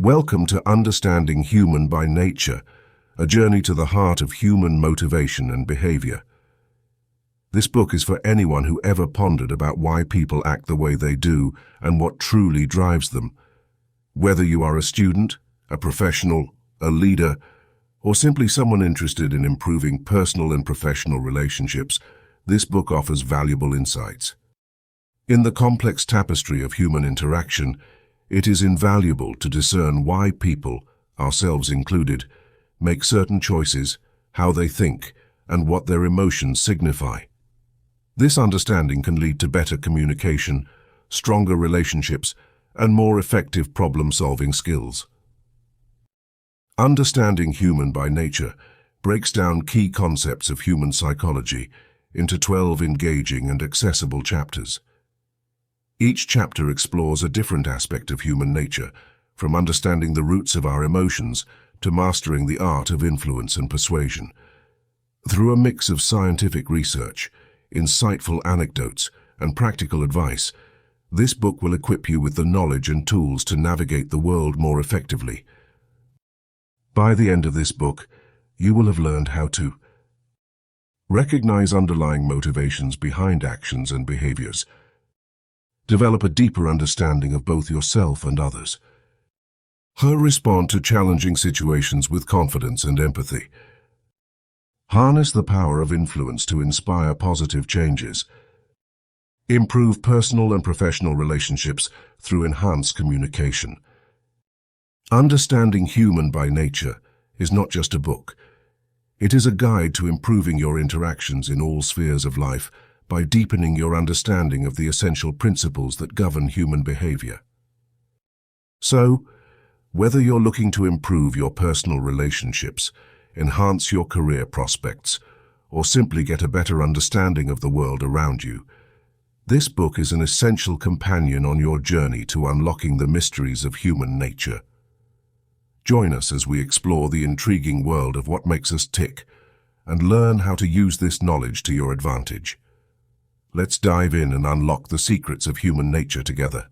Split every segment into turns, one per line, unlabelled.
Welcome to Understanding Human by Nature, a journey to the heart of human motivation and behavior. This book is for anyone who ever pondered about why people act the way they do and what truly drives them. Whether you are a student, a professional, a leader, or simply someone interested in improving personal and professional relationships, this book offers valuable insights. In the complex tapestry of human interaction, it is invaluable to discern why people, ourselves included, make certain choices, how they think, and what their emotions signify. This understanding can lead to better communication, stronger relationships, and more effective problem-solving skills. Understanding Human by Nature breaks down key concepts of human psychology into 12 engaging and accessible chapters. Each chapter explores a different aspect of human nature, from understanding the roots of our emotions to mastering the art of influence and persuasion. Through a mix of scientific research, insightful anecdotes, and practical advice, this book will equip you with the knowledge and tools to navigate the world more effectively. By the end of this book, you will have learned how to recognize underlying motivations behind actions and behaviors, develop a deeper understanding of both yourself and others, respond to challenging situations with confidence and empathy, harness the power of influence to inspire positive changes, improve personal and professional relationships through enhanced communication. Understanding Human by Nature is not just a book. It is a guide to improving your interactions in all spheres of life by deepening your understanding of the essential principles that govern human behavior. So, whether you're looking to improve your personal relationships, enhance your career prospects, or simply get a better understanding of the world around you, this book is an essential companion on your journey to unlocking the mysteries of human nature. Join us as we explore the intriguing world of what makes us tick and learn how to use this knowledge to your advantage. Let's dive in and unlock the secrets of human nature together.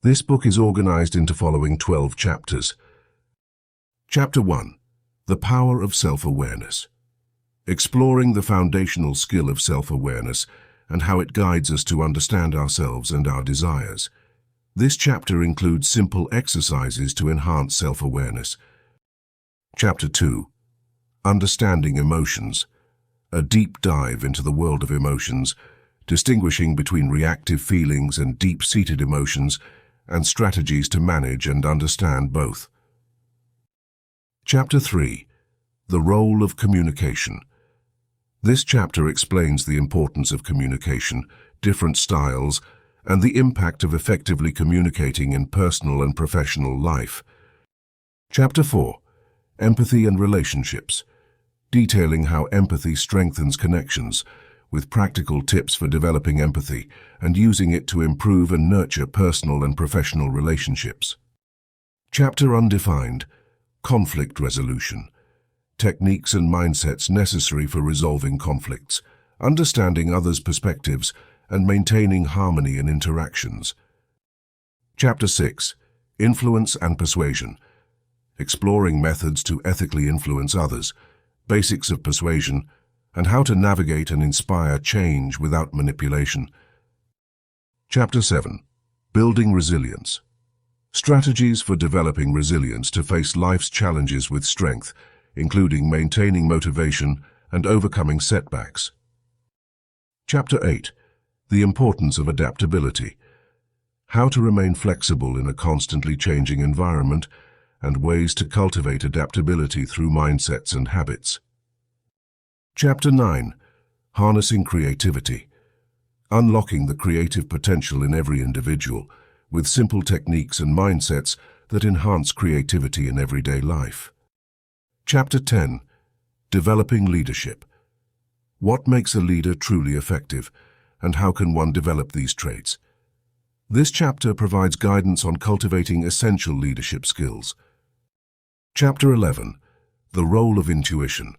This book is organized into following 12 chapters. Chapter 1. The Power of Self-Awareness. Exploring the foundational skill of self-awareness and how it guides us to understand ourselves and our desires. This chapter includes simple exercises to enhance self-awareness. Chapter 2. Understanding Emotions. A deep dive into the world of emotions, distinguishing between reactive feelings and deep-seated emotions, and strategies to manage and understand both. Chapter 3. The Role of Communication. This chapter explains the importance of communication, different styles, and the impact of effectively communicating in personal and professional life. Chapter 4. Empathy and Relationships. Detailing how empathy strengthens connections, with practical tips for developing empathy and using it to improve and nurture personal and professional relationships. Chapter Undefined. Conflict Resolution. Techniques and mindsets necessary for resolving conflicts, understanding others' perspectives, and maintaining harmony in interactions. Chapter 6. Influence and Persuasion. Exploring methods to ethically influence others, basics of persuasion, and how to navigate and inspire change without manipulation. Chapter 7. Building Resilience. Strategies for developing resilience to face life's challenges with strength, including maintaining motivation and overcoming setbacks. Chapter 8. The Importance of Adaptability. How to remain flexible in a constantly changing environment, and ways to cultivate adaptability through mindsets and habits. Chapter 9. Harnessing Creativity. Unlocking the creative potential in every individual, with simple techniques and mindsets that enhance creativity in everyday life. Chapter 10. Developing Leadership. What makes a leader truly effective, and how can one develop these traits? This chapter provides guidance on cultivating essential leadership skills. Chapter 11. The Role of Intuition.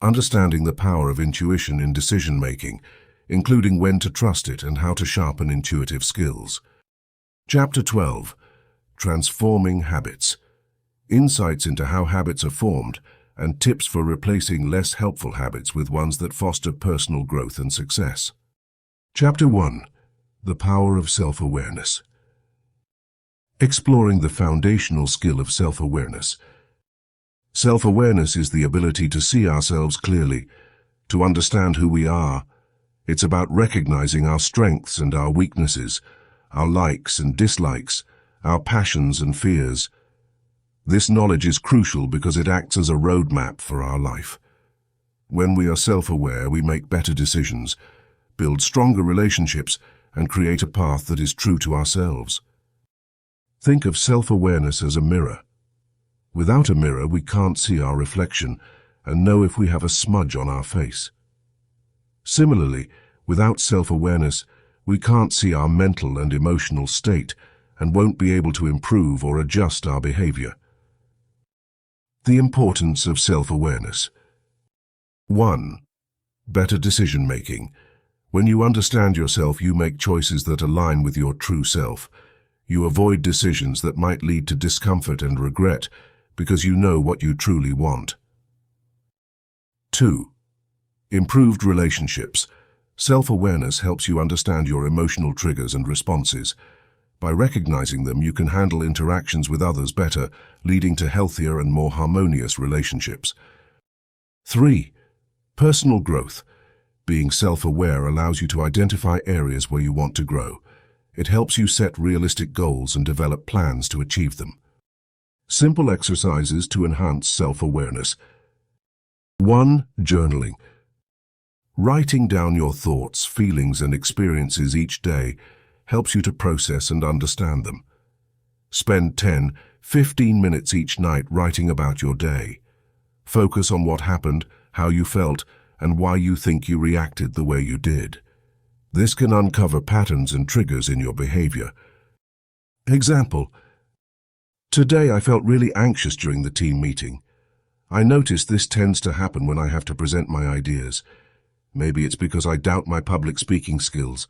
Understanding the power of intuition in decision-making, including when to trust it and how to sharpen intuitive skills. Chapter 12. transforming habits. Insights into how habits are formed and tips for replacing less helpful habits with ones that foster personal growth and success. Chapter 1. The Power of Self-Awareness. Exploring the foundational skill of self-awareness. Self-awareness is the ability to see ourselves clearly, to understand who we are. It's about recognizing our strengths and our weaknesses, our likes and dislikes, our passions and fears. This knowledge is crucial because it acts as a roadmap for our life. When we are self-aware, we make better decisions, build stronger relationships, and create a path that is true to ourselves. Think of self-awareness as a mirror. Without a mirror, we can't see our reflection and know if we have a smudge on our face. Similarly, without self-awareness, we can't see our mental and emotional state and won't be able to improve or adjust our behavior. The importance of self-awareness. 1. Better decision-making. When you understand yourself, you make choices that align with your true self. You avoid decisions that might lead to discomfort and regret because you know what you truly want. 2. Improved relationships. Self-awareness helps you understand your emotional triggers and responses. By recognizing them, you can handle interactions with others better, leading to healthier and more harmonious relationships. 3. Personal growth. Being self-aware allows you to identify areas where you want to grow. It helps you set realistic goals and develop plans to achieve them. Simple exercises to enhance self-awareness. 1. Journaling. Writing down your thoughts, feelings, and experiences each day helps you to process and understand them. Spend 10-15 minutes each night writing about your day. Focus on what happened, how you felt, and why you think you reacted the way you did. This can uncover patterns and triggers in your behavior. Example: today I felt really anxious during the team meeting. I noticed this tends to happen when I have to present my ideas. Maybe it's because I doubt my public speaking skills.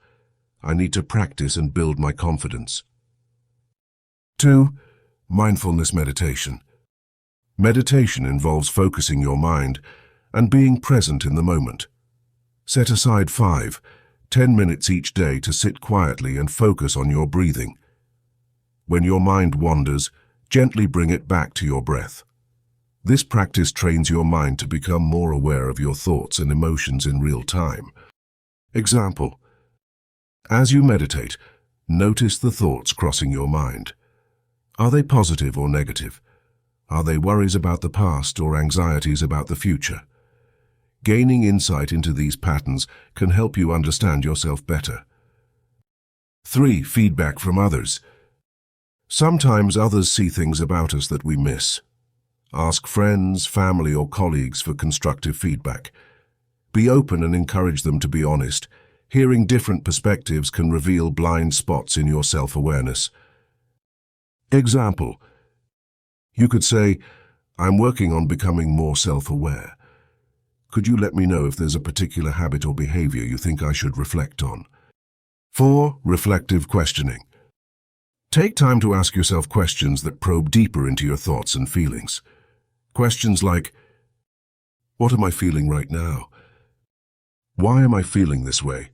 I need to practice and build my confidence. 2. Mindfulness meditation. Meditation involves focusing your mind and being present in the moment. Set aside 5-10 minutes each day to sit quietly and focus on your breathing. When your mind wanders, gently bring it back to your breath. This practice trains your mind to become more aware of your thoughts and emotions in real time. Example: as you meditate, notice the thoughts crossing your mind. Are they positive or negative? Are they worries about the past or anxieties about the future? Gaining insight into these patterns can help you understand yourself better. 3. Feedback from others. Sometimes others see things about us that we miss. Ask friends, family, or colleagues for constructive feedback. Be open and encourage them to be honest. Hearing different perspectives can reveal blind spots in your self-awareness. Example: you could say, "I'm working on becoming more self-aware. Could you let me know if there's a particular habit or behavior you think I should reflect on?" 4. Reflective questioning. Take time to ask yourself questions that probe deeper into your thoughts and feelings. Questions like, what am I feeling right now? Why am I feeling this way?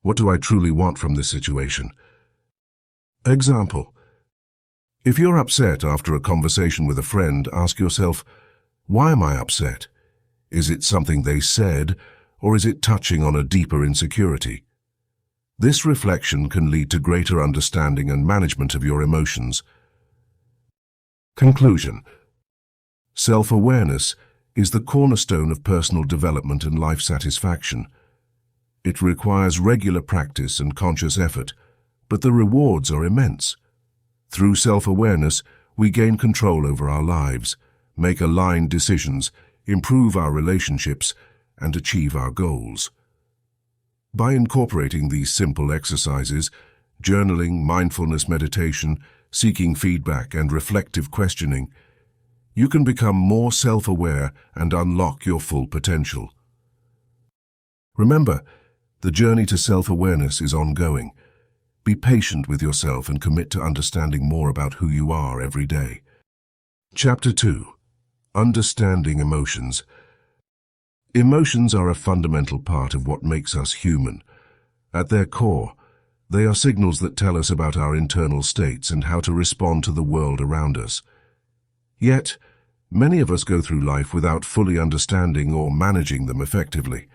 What do I truly want from this situation? Example: if you're upset after a conversation with a friend, ask yourself, why am I upset? Is it something they said, or is it touching on a deeper insecurity? This reflection can lead to greater understanding and management of your emotions. Conclusion: self-awareness is the cornerstone of personal development and life satisfaction. It requires regular practice and conscious effort, but the rewards are immense. Through self-awareness, we gain control over our lives, make aligned decisions, improve our relationships, and achieve our goals. By incorporating these simple exercises, journaling, mindfulness meditation, seeking feedback, and reflective questioning, you can become more self-aware and unlock your full potential. Remember, the journey to self-awareness is ongoing. Be patient with yourself and commit to understanding more about who you are every day. Chapter 2. Understanding emotions. Emotions are a fundamental part of what makes us human. At their core, they are signals that tell us about our internal states and how to respond to the world around us. Yet, many of us go through life without fully understanding or managing them effectively.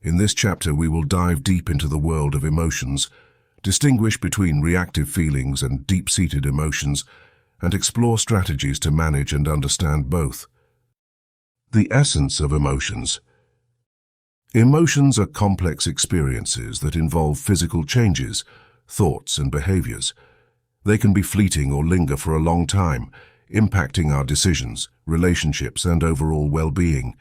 In this chapter, we will dive deep into the world of emotions, distinguish between reactive feelings and deep-seated emotions, and explore strategies to manage and understand both. The essence of emotions. Emotions are complex experiences that involve physical changes, thoughts, and behaviors. They can be fleeting or linger for a long time, impacting our decisions, relationships, and overall well-being.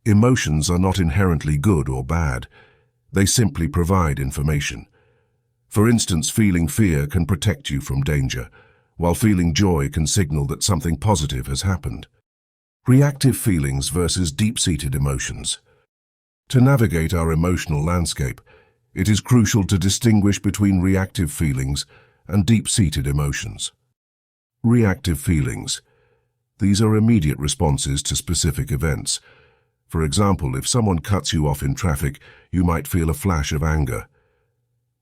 Emotions are not inherently good or bad. They simply provide information. For instance, feeling fear can protect you from danger, while feeling joy can signal that something positive has happened. Reactive feelings versus deep-seated emotions. To navigate our emotional landscape, it is crucial to distinguish between reactive feelings and deep-seated emotions. Reactive feelings. These are immediate responses to specific events. For example, if someone cuts you off in traffic, you might feel a flash of anger.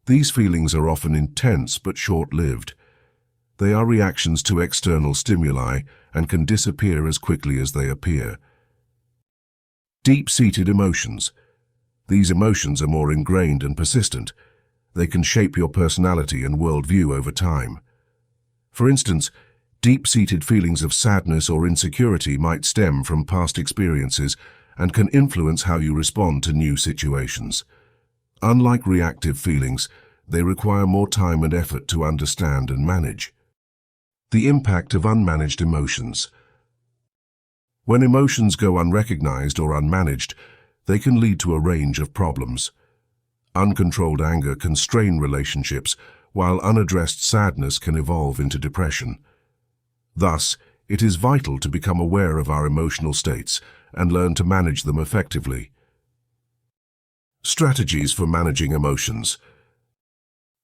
These feelings are often intense but short-lived. They are reactions to external stimuli and can disappear as quickly as they appear. Deep-seated emotions. These emotions are more ingrained and persistent. They can shape your personality and worldview over time. For instance, deep-seated feelings of sadness or insecurity might stem from past experiences and can influence how you respond to new situations. Unlike reactive feelings, they require more time and effort to understand and manage. The impact of unmanaged emotions. When emotions go unrecognized or unmanaged, they can lead to a range of problems. Uncontrolled anger can strain relationships, while unaddressed sadness can evolve into depression. Thus, it is vital to become aware of our emotional states and learn to manage them effectively. Strategies for managing emotions.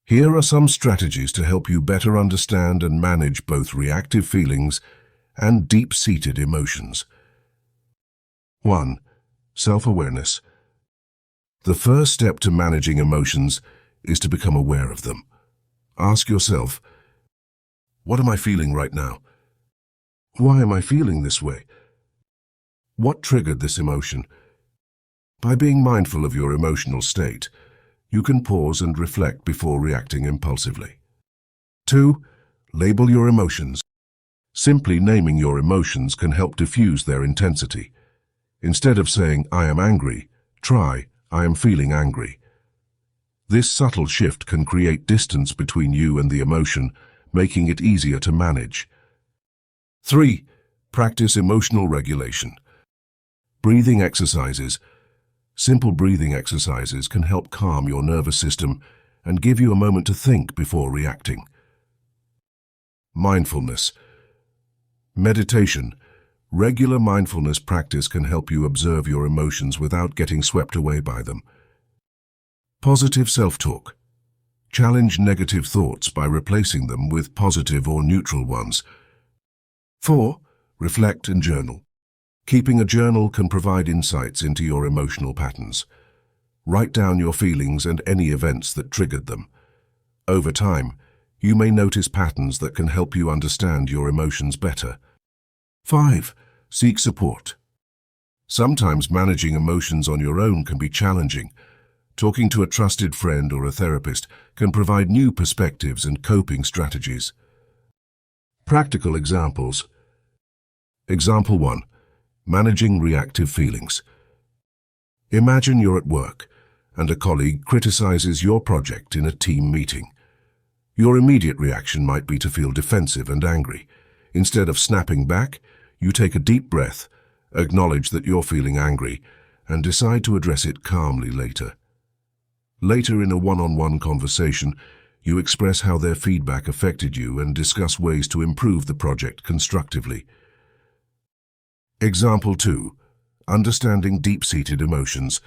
Here are some strategies to help you better understand and manage both reactive feelings and deep-seated emotions. 1. Self-awareness. The first step to managing emotions is to become aware of them. Ask yourself, what am I feeling right now? Why am I feeling this way? What triggered this emotion? By being mindful of your emotional state, you can pause and reflect before reacting impulsively. 2. Label your emotions. Simply naming your emotions can help diffuse their intensity. Instead of saying, I am angry, try, I am feeling angry. This subtle shift can create distance between you and the emotion, making it easier to manage. 3. Practice emotional regulation. Breathing exercises. Simple breathing exercises can help calm your nervous system and give you a moment to think before reacting. Mindfulness. Meditation. Regular mindfulness practice can help you observe your emotions without getting swept away by them. Positive self-talk. Challenge negative thoughts by replacing them with positive or neutral ones. 4. Reflect and journal. Keeping a journal can provide insights into your emotional patterns. Write down your feelings and any events that triggered them. Over time, you may notice patterns that can help you understand your emotions better. 5. Seek support. Sometimes managing emotions on your own can be challenging. Talking to a trusted friend or a therapist can provide new perspectives and coping strategies. Practical examples. Example 1. Managing reactive feelings. Imagine you're at work and a colleague criticizes your project in a team meeting. Your immediate reaction might be to feel defensive and angry. Instead of snapping back, you take a deep breath, acknowledge that you're feeling angry, and decide to address it calmly later. Later in a one-on-one conversation, you express how their feedback affected you and discuss ways to improve the project constructively. Example 2. Understanding deep-seated emotions.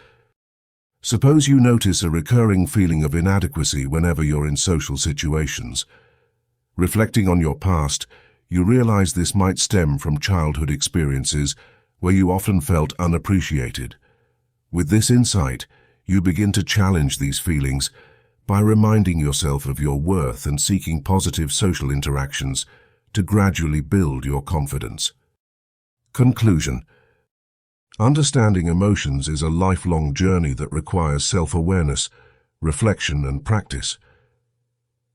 Suppose you notice a recurring feeling of inadequacy whenever you're in social situations. Reflecting on your past, you realize this might stem from childhood experiences where you often felt unappreciated. With this insight, you begin to challenge these feelings by reminding yourself of your worth and seeking positive social interactions to gradually build your confidence. Conclusion. Understanding emotions is a lifelong journey that requires self-awareness, reflection, and practice.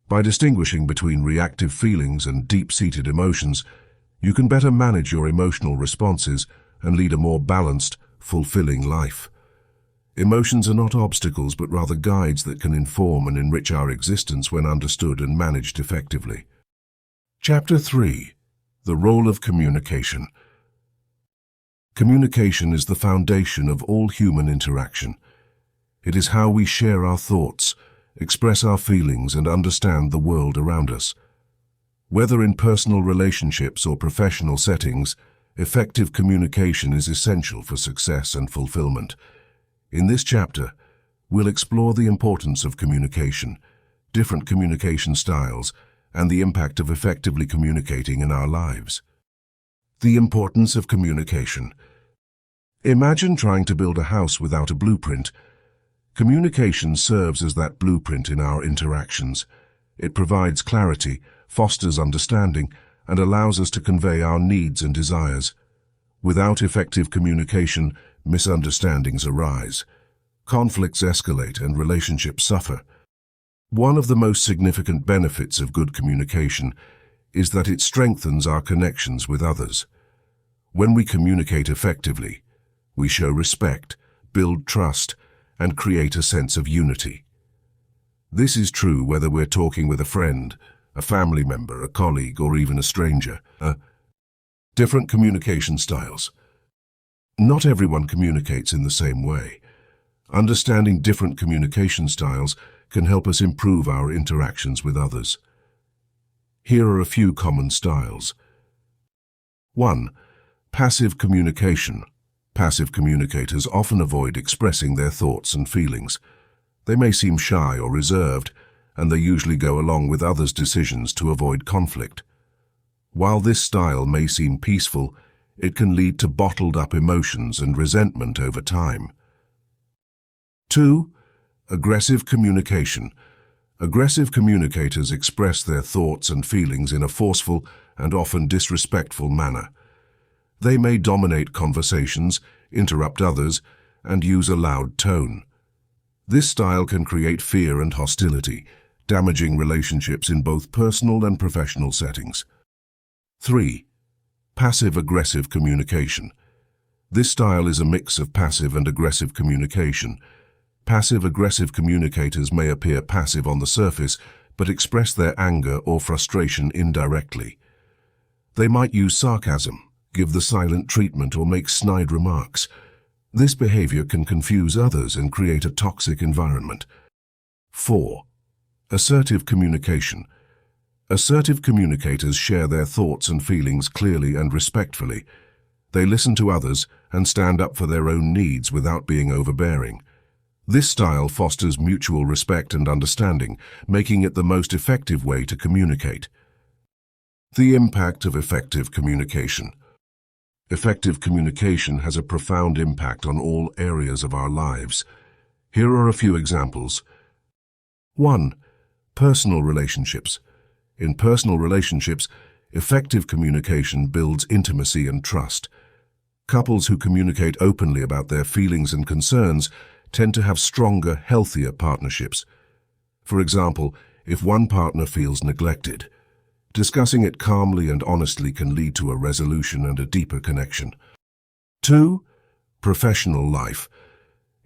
By distinguishing between reactive feelings and deep-seated emotions, you can better manage your emotional responses and lead a more balanced, fulfilling life. Emotions are not obstacles, but rather guides that can inform and enrich our existence when understood and managed effectively. Chapter 3. The Role of Communication. Communication is the foundation of all human interaction. It is how we share our thoughts, express our feelings, and understand the world around us. Whether in personal relationships or professional settings, effective communication is essential for success and fulfillment. In this chapter, we'll explore the importance of communication, different communication styles, and the impact of effectively communicating in our lives. The importance of communication. Imagine trying to build a house without a blueprint. Communication serves as that blueprint in our interactions. It provides clarity, fosters understanding, and allows us to convey our needs and desires. Without effective communication, misunderstandings arise. Conflicts escalate and relationships suffer. One of the most significant benefits of good communication is that it strengthens our connections with others. When we communicate effectively, we show respect, build trust, and create a sense of unity. This is true whether we're talking with a friend, a family member, a colleague, or even a stranger. Different communication styles. Not everyone communicates in the same way. Understanding different communication styles can help us improve our interactions with others. Here are a few common styles. 1. Passive communication. Passive communicators often avoid expressing their thoughts and feelings. They may seem shy or reserved, and they usually go along with others' decisions to avoid conflict. While this style may seem peaceful, it can lead to bottled-up emotions and resentment over time. 2. Aggressive communication. Aggressive communicators express their thoughts and feelings in a forceful and often disrespectful manner. They may dominate conversations, interrupt others, and use a loud tone. This style can create fear and hostility, damaging relationships in both personal and professional settings. 3. Passive-aggressive communication. This style is a mix of passive and aggressive communication. Passive-aggressive communicators may appear passive on the surface, but express their anger or frustration indirectly. They might use sarcasm, give the silent treatment, or make snide remarks. This behavior can confuse others and create a toxic environment. 4. Assertive communication. Assertive communicators share their thoughts and feelings clearly and respectfully. They listen to others and stand up for their own needs without being overbearing. This style fosters mutual respect and understanding, making it the most effective way to communicate. The impact of effective communication. Effective communication has a profound impact on all areas of our lives. Here are a few examples. 1. Personal relationships. In personal relationships, effective communication builds intimacy and trust. Couples who communicate openly about their feelings and concerns tend to have stronger, healthier partnerships. For example, if one partner feels neglected, discussing it calmly and honestly can lead to a resolution and a deeper connection. 2. Professional life.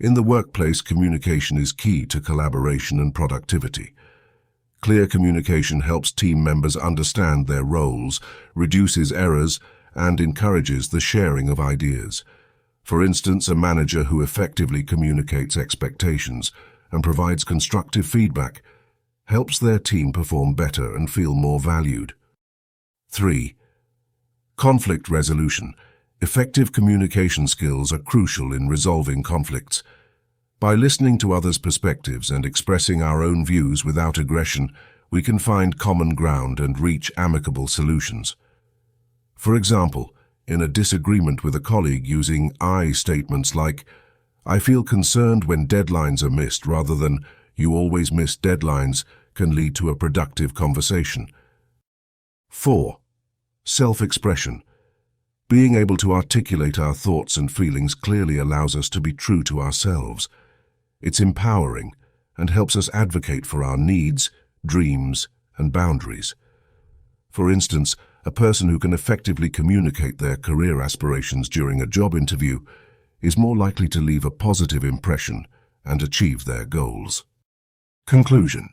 In the workplace, communication is key to collaboration and productivity. Clear communication helps team members understand their roles, reduces errors, and encourages the sharing of ideas. For instance, a manager who effectively communicates expectations and provides constructive feedback helps their team perform better and feel more valued. 3. Conflict resolution. Effective communication skills are crucial in resolving conflicts. By listening to others' perspectives and expressing our own views without aggression, we can find common ground and reach amicable solutions. For example, in a disagreement with a colleague, using I statements like, "I feel concerned when deadlines are missed," rather than "you always miss deadlines," can lead to a productive conversation. 4. Self-expression. Being able to articulate our thoughts and feelings clearly allows us to be true to ourselves. It's empowering and helps us advocate for our needs, dreams, and boundaries. For instance, a person who can effectively communicate their career aspirations during a job interview is more likely to leave a positive impression and achieve their goals. Conclusion.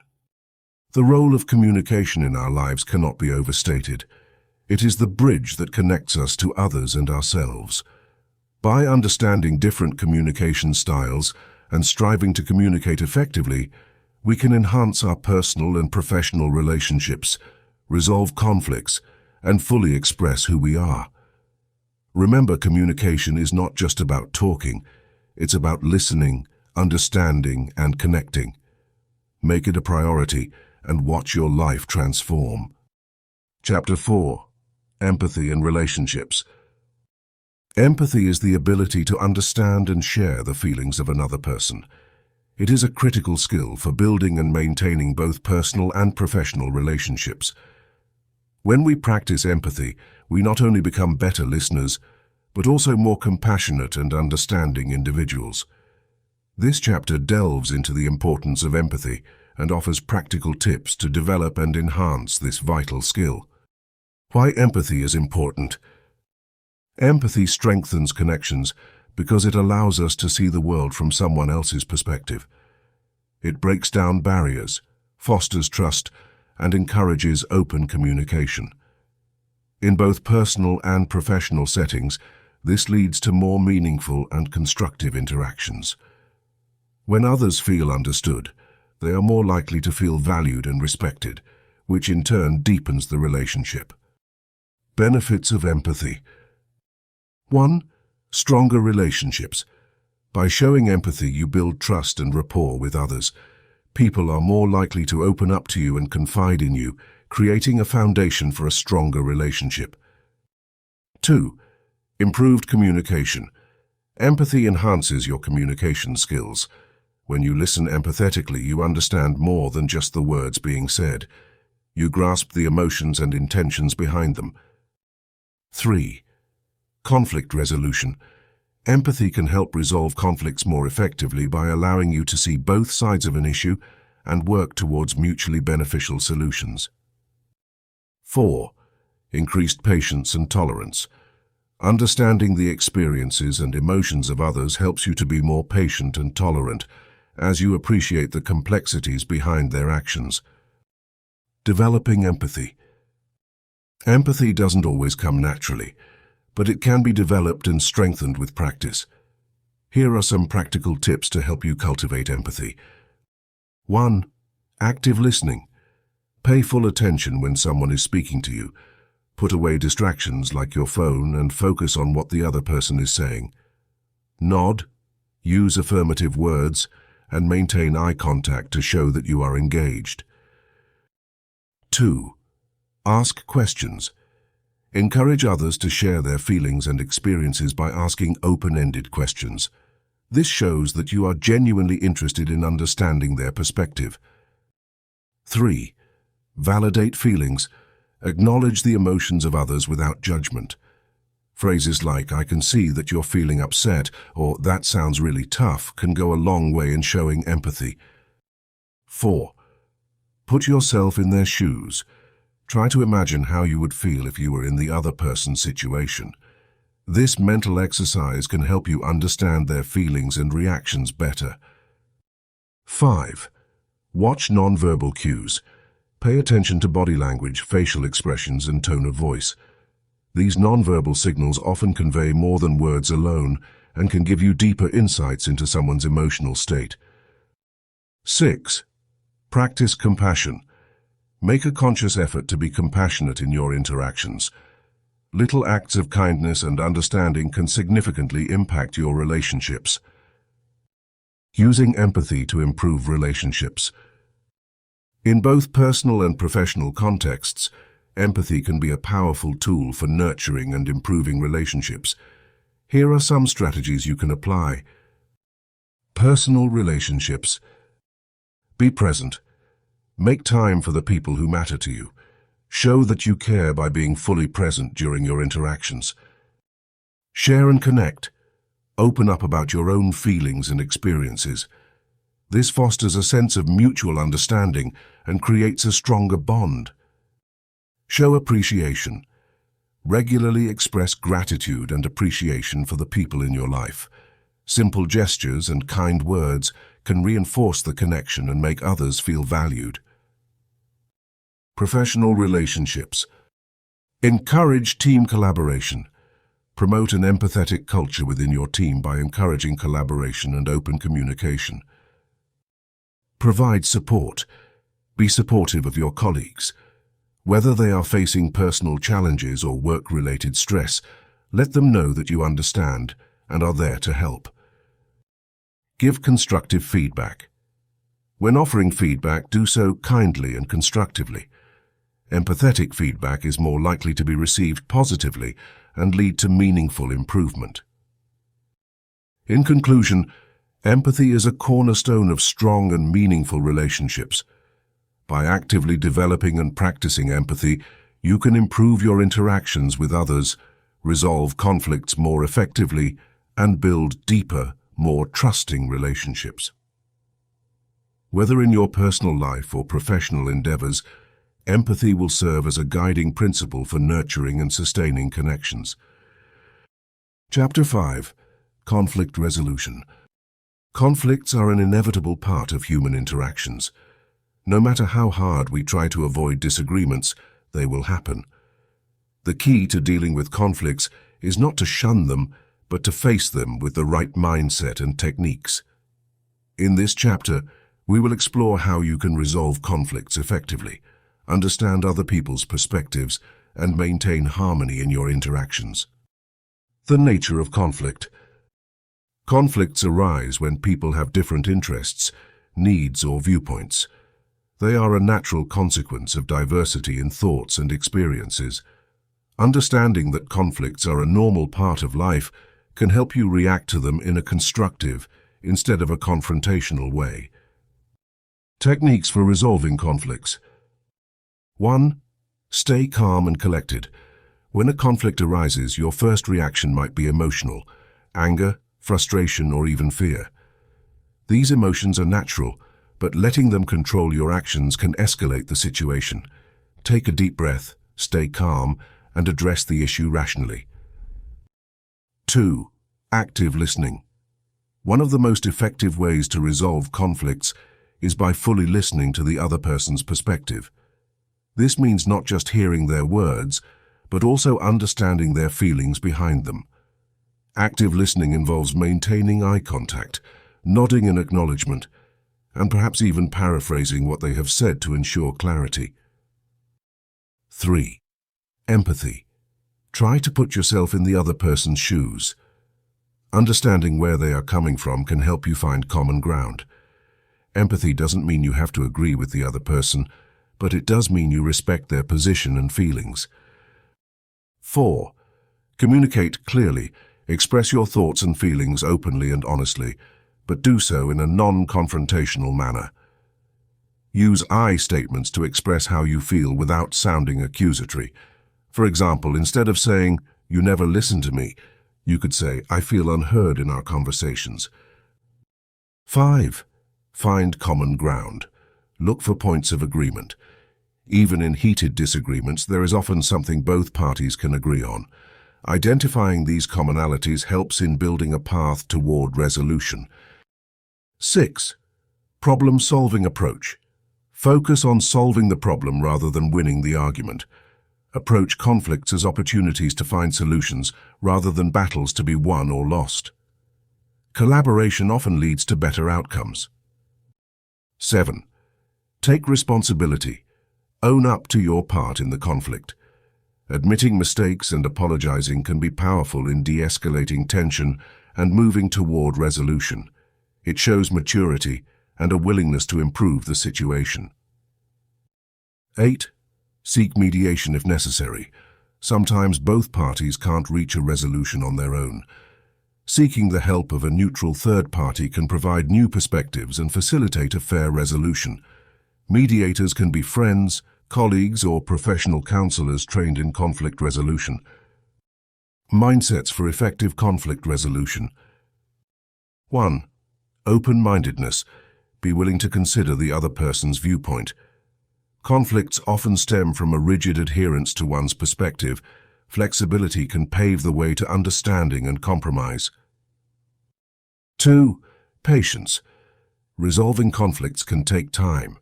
The role of communication in our lives cannot be overstated. It is the bridge that connects us to others and ourselves. By understanding different communication styles and striving to communicate effectively, we can enhance our personal and professional relationships, resolve conflicts, and fully express who we are. Remember, communication is not just about talking, it's about listening, understanding, and connecting. Make it a priority and watch your life transform. Chapter 4. Empathy and Relationships. Empathy is the ability to understand and share the feelings of another person. It is a critical skill for building and maintaining both personal and professional relationships. When we practice empathy, we not only become better listeners, but also more compassionate and understanding individuals. This chapter delves into the importance of empathy and offers practical tips to develop and enhance this vital skill. Why empathy is important. Empathy strengthens connections because it allows us to see the world from someone else's perspective. It breaks down barriers, fosters trust, and encourages open communication. In both personal and professional settings, this leads to more meaningful and constructive interactions. When others feel understood, they are more likely to feel valued and respected, which in turn deepens the relationship. Benefits of empathy. 1. Stronger relationships. By showing empathy, you build trust and rapport with others. People are more likely to open up to you and confide in you, creating a foundation for a stronger relationship. 2. Improved communication. Empathy enhances your communication skills. When you listen empathetically, you understand more than just the words being said. You grasp the emotions and intentions behind them. 3. Conflict resolution. Empathy can help resolve conflicts more effectively by allowing you to see both sides of an issue and work towards mutually beneficial solutions. 4. Increased patience and tolerance. Understanding the experiences and emotions of others helps you to be more patient and tolerant as you appreciate the complexities behind their actions. Developing empathy. Empathy doesn't always come naturally, but it can be developed and strengthened with practice. Here are some practical tips to help you cultivate empathy. 1. Active listening. Pay full attention when someone is speaking to you. Put away distractions like your phone and focus on what the other person is saying. Nod, use affirmative words, and maintain eye contact to show that you are engaged. 2. Ask questions. Encourage others to share their feelings and experiences by asking open-ended questions. This shows that you are genuinely interested in understanding their perspective. 3. Validate feelings. Acknowledge the emotions of others without judgment. Phrases like, "I can see that you're feeling upset," or "that sounds really tough," can go a long way in showing empathy. 4. Put yourself in their shoes. Try to imagine how you would feel if you were in the other person's situation. This mental exercise can help you understand their feelings and reactions better. 5. Watch nonverbal cues. Pay attention to body language, facial expressions, and tone of voice. These nonverbal signals often convey more than words alone and can give you deeper insights into someone's emotional state. 6. Practice compassion. Make a conscious effort to be compassionate in your interactions. Little acts of kindness and understanding can significantly impact your relationships. Using empathy to improve relationships. In both personal and professional contexts, empathy can be a powerful tool for nurturing and improving relationships. Here are some strategies you can apply. Personal relationships. Be present. Make time for the people who matter to you. Show that you care by being fully present during your interactions. Share and connect. Open up about your own feelings and experiences. This fosters a sense of mutual understanding and creates a stronger bond. Show appreciation. Regularly express gratitude and appreciation for the people in your life. Simple gestures and kind words can reinforce the connection and make others feel valued. Professional relationships. Encourage team collaboration. Promote an empathetic culture within your team by encouraging collaboration and open communication. Provide support. Be supportive of your colleagues. Whether they are facing personal challenges or work-related stress, let them know that you understand and are there to help. Give constructive feedback. When offering feedback, do so kindly and constructively. Empathetic feedback is more likely to be received positively and lead to meaningful improvement. In conclusion, empathy is a cornerstone of strong and meaningful relationships. By actively developing and practicing empathy, you can improve your interactions with others, resolve conflicts more effectively, and build deeper, more trusting relationships. Whether in your personal life or professional endeavors, empathy will serve as a guiding principle for nurturing and sustaining connections. Chapter 5. Conflict Resolution. Conflicts are an inevitable part of human interactions. No matter how hard we try to avoid disagreements, they will happen. The key to dealing with conflicts is not to shun them, but to face them with the right mindset and techniques. In this chapter, we will explore how you can resolve conflicts effectively, understand other people's perspectives, and maintain harmony in your interactions. The nature of conflict. Conflicts arise when people have different interests, needs, or viewpoints. They are a natural consequence of diversity in thoughts and experiences. Understanding that conflicts are a normal part of life can help you react to them in a constructive, instead of a confrontational way. Techniques for resolving conflicts. 1. Stay calm and collected. When a conflict arises, your first reaction might be emotional, anger, frustration, or even fear. These emotions are natural, but letting them control your actions can escalate the situation. Take a deep breath, stay calm, and address the issue rationally. 2. Active listening. One of the most effective ways to resolve conflicts is by fully listening to the other person's perspective. This means not just hearing their words, but also understanding their feelings behind them. Active listening involves maintaining eye contact, nodding in acknowledgement, and perhaps even paraphrasing what they have said to ensure clarity. 3. Empathy. Try to put yourself in the other person's shoes. Understanding where they are coming from can help you find common ground. Empathy doesn't mean you have to agree with the other person, but it does mean you respect their position and feelings. 4. Communicate clearly. Express your thoughts and feelings openly and honestly, but do so in a non-confrontational manner. Use I statements to express how you feel without sounding accusatory. For example, instead of saying, "You never listen to me," you could say, "I feel unheard in our conversations." 5. Find common ground. Look for points of agreement. Even in heated disagreements, there is often something both parties can agree on. Identifying these commonalities helps in building a path toward resolution. 6. Problem-solving approach. Focus on solving the problem rather than winning the argument. Approach conflicts as opportunities to find solutions rather than battles to be won or lost. Collaboration often leads to better outcomes. 7. Take responsibility. Own up to your part in the conflict. Admitting mistakes and apologizing can be powerful in de-escalating tension and moving toward resolution. It shows maturity and a willingness to improve the situation. 8. Seek mediation if necessary. Sometimes both parties can't reach a resolution on their own. Seeking the help of a neutral third party can provide new perspectives and facilitate a fair resolution. Mediators can be friends, colleagues, or professional counselors trained in conflict resolution. Mindsets for effective conflict resolution. 1. Open-mindedness. Be willing to consider the other person's viewpoint. Conflicts often stem from a rigid adherence to one's perspective. Flexibility can pave the way to understanding and compromise. 2. Patience. Resolving conflicts can take time.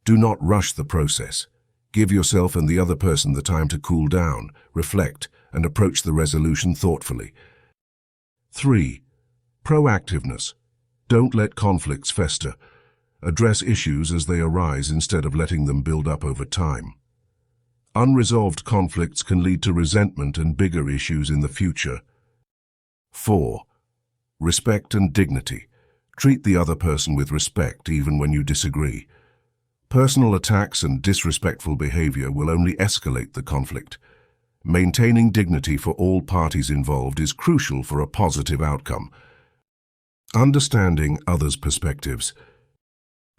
Do not rush the process. Give yourself and the other person the time to cool down, reflect, and approach the resolution thoughtfully. 3. Proactiveness. Don't let conflicts fester. Address issues as they arise instead of letting them build up over time. Unresolved conflicts can lead to resentment and bigger issues in the future. 4. Respect and dignity. Treat the other person with respect even when you disagree. Personal attacks and disrespectful behavior will only escalate the conflict. Maintaining dignity for all parties involved is crucial for a positive outcome. Understanding others' perspectives.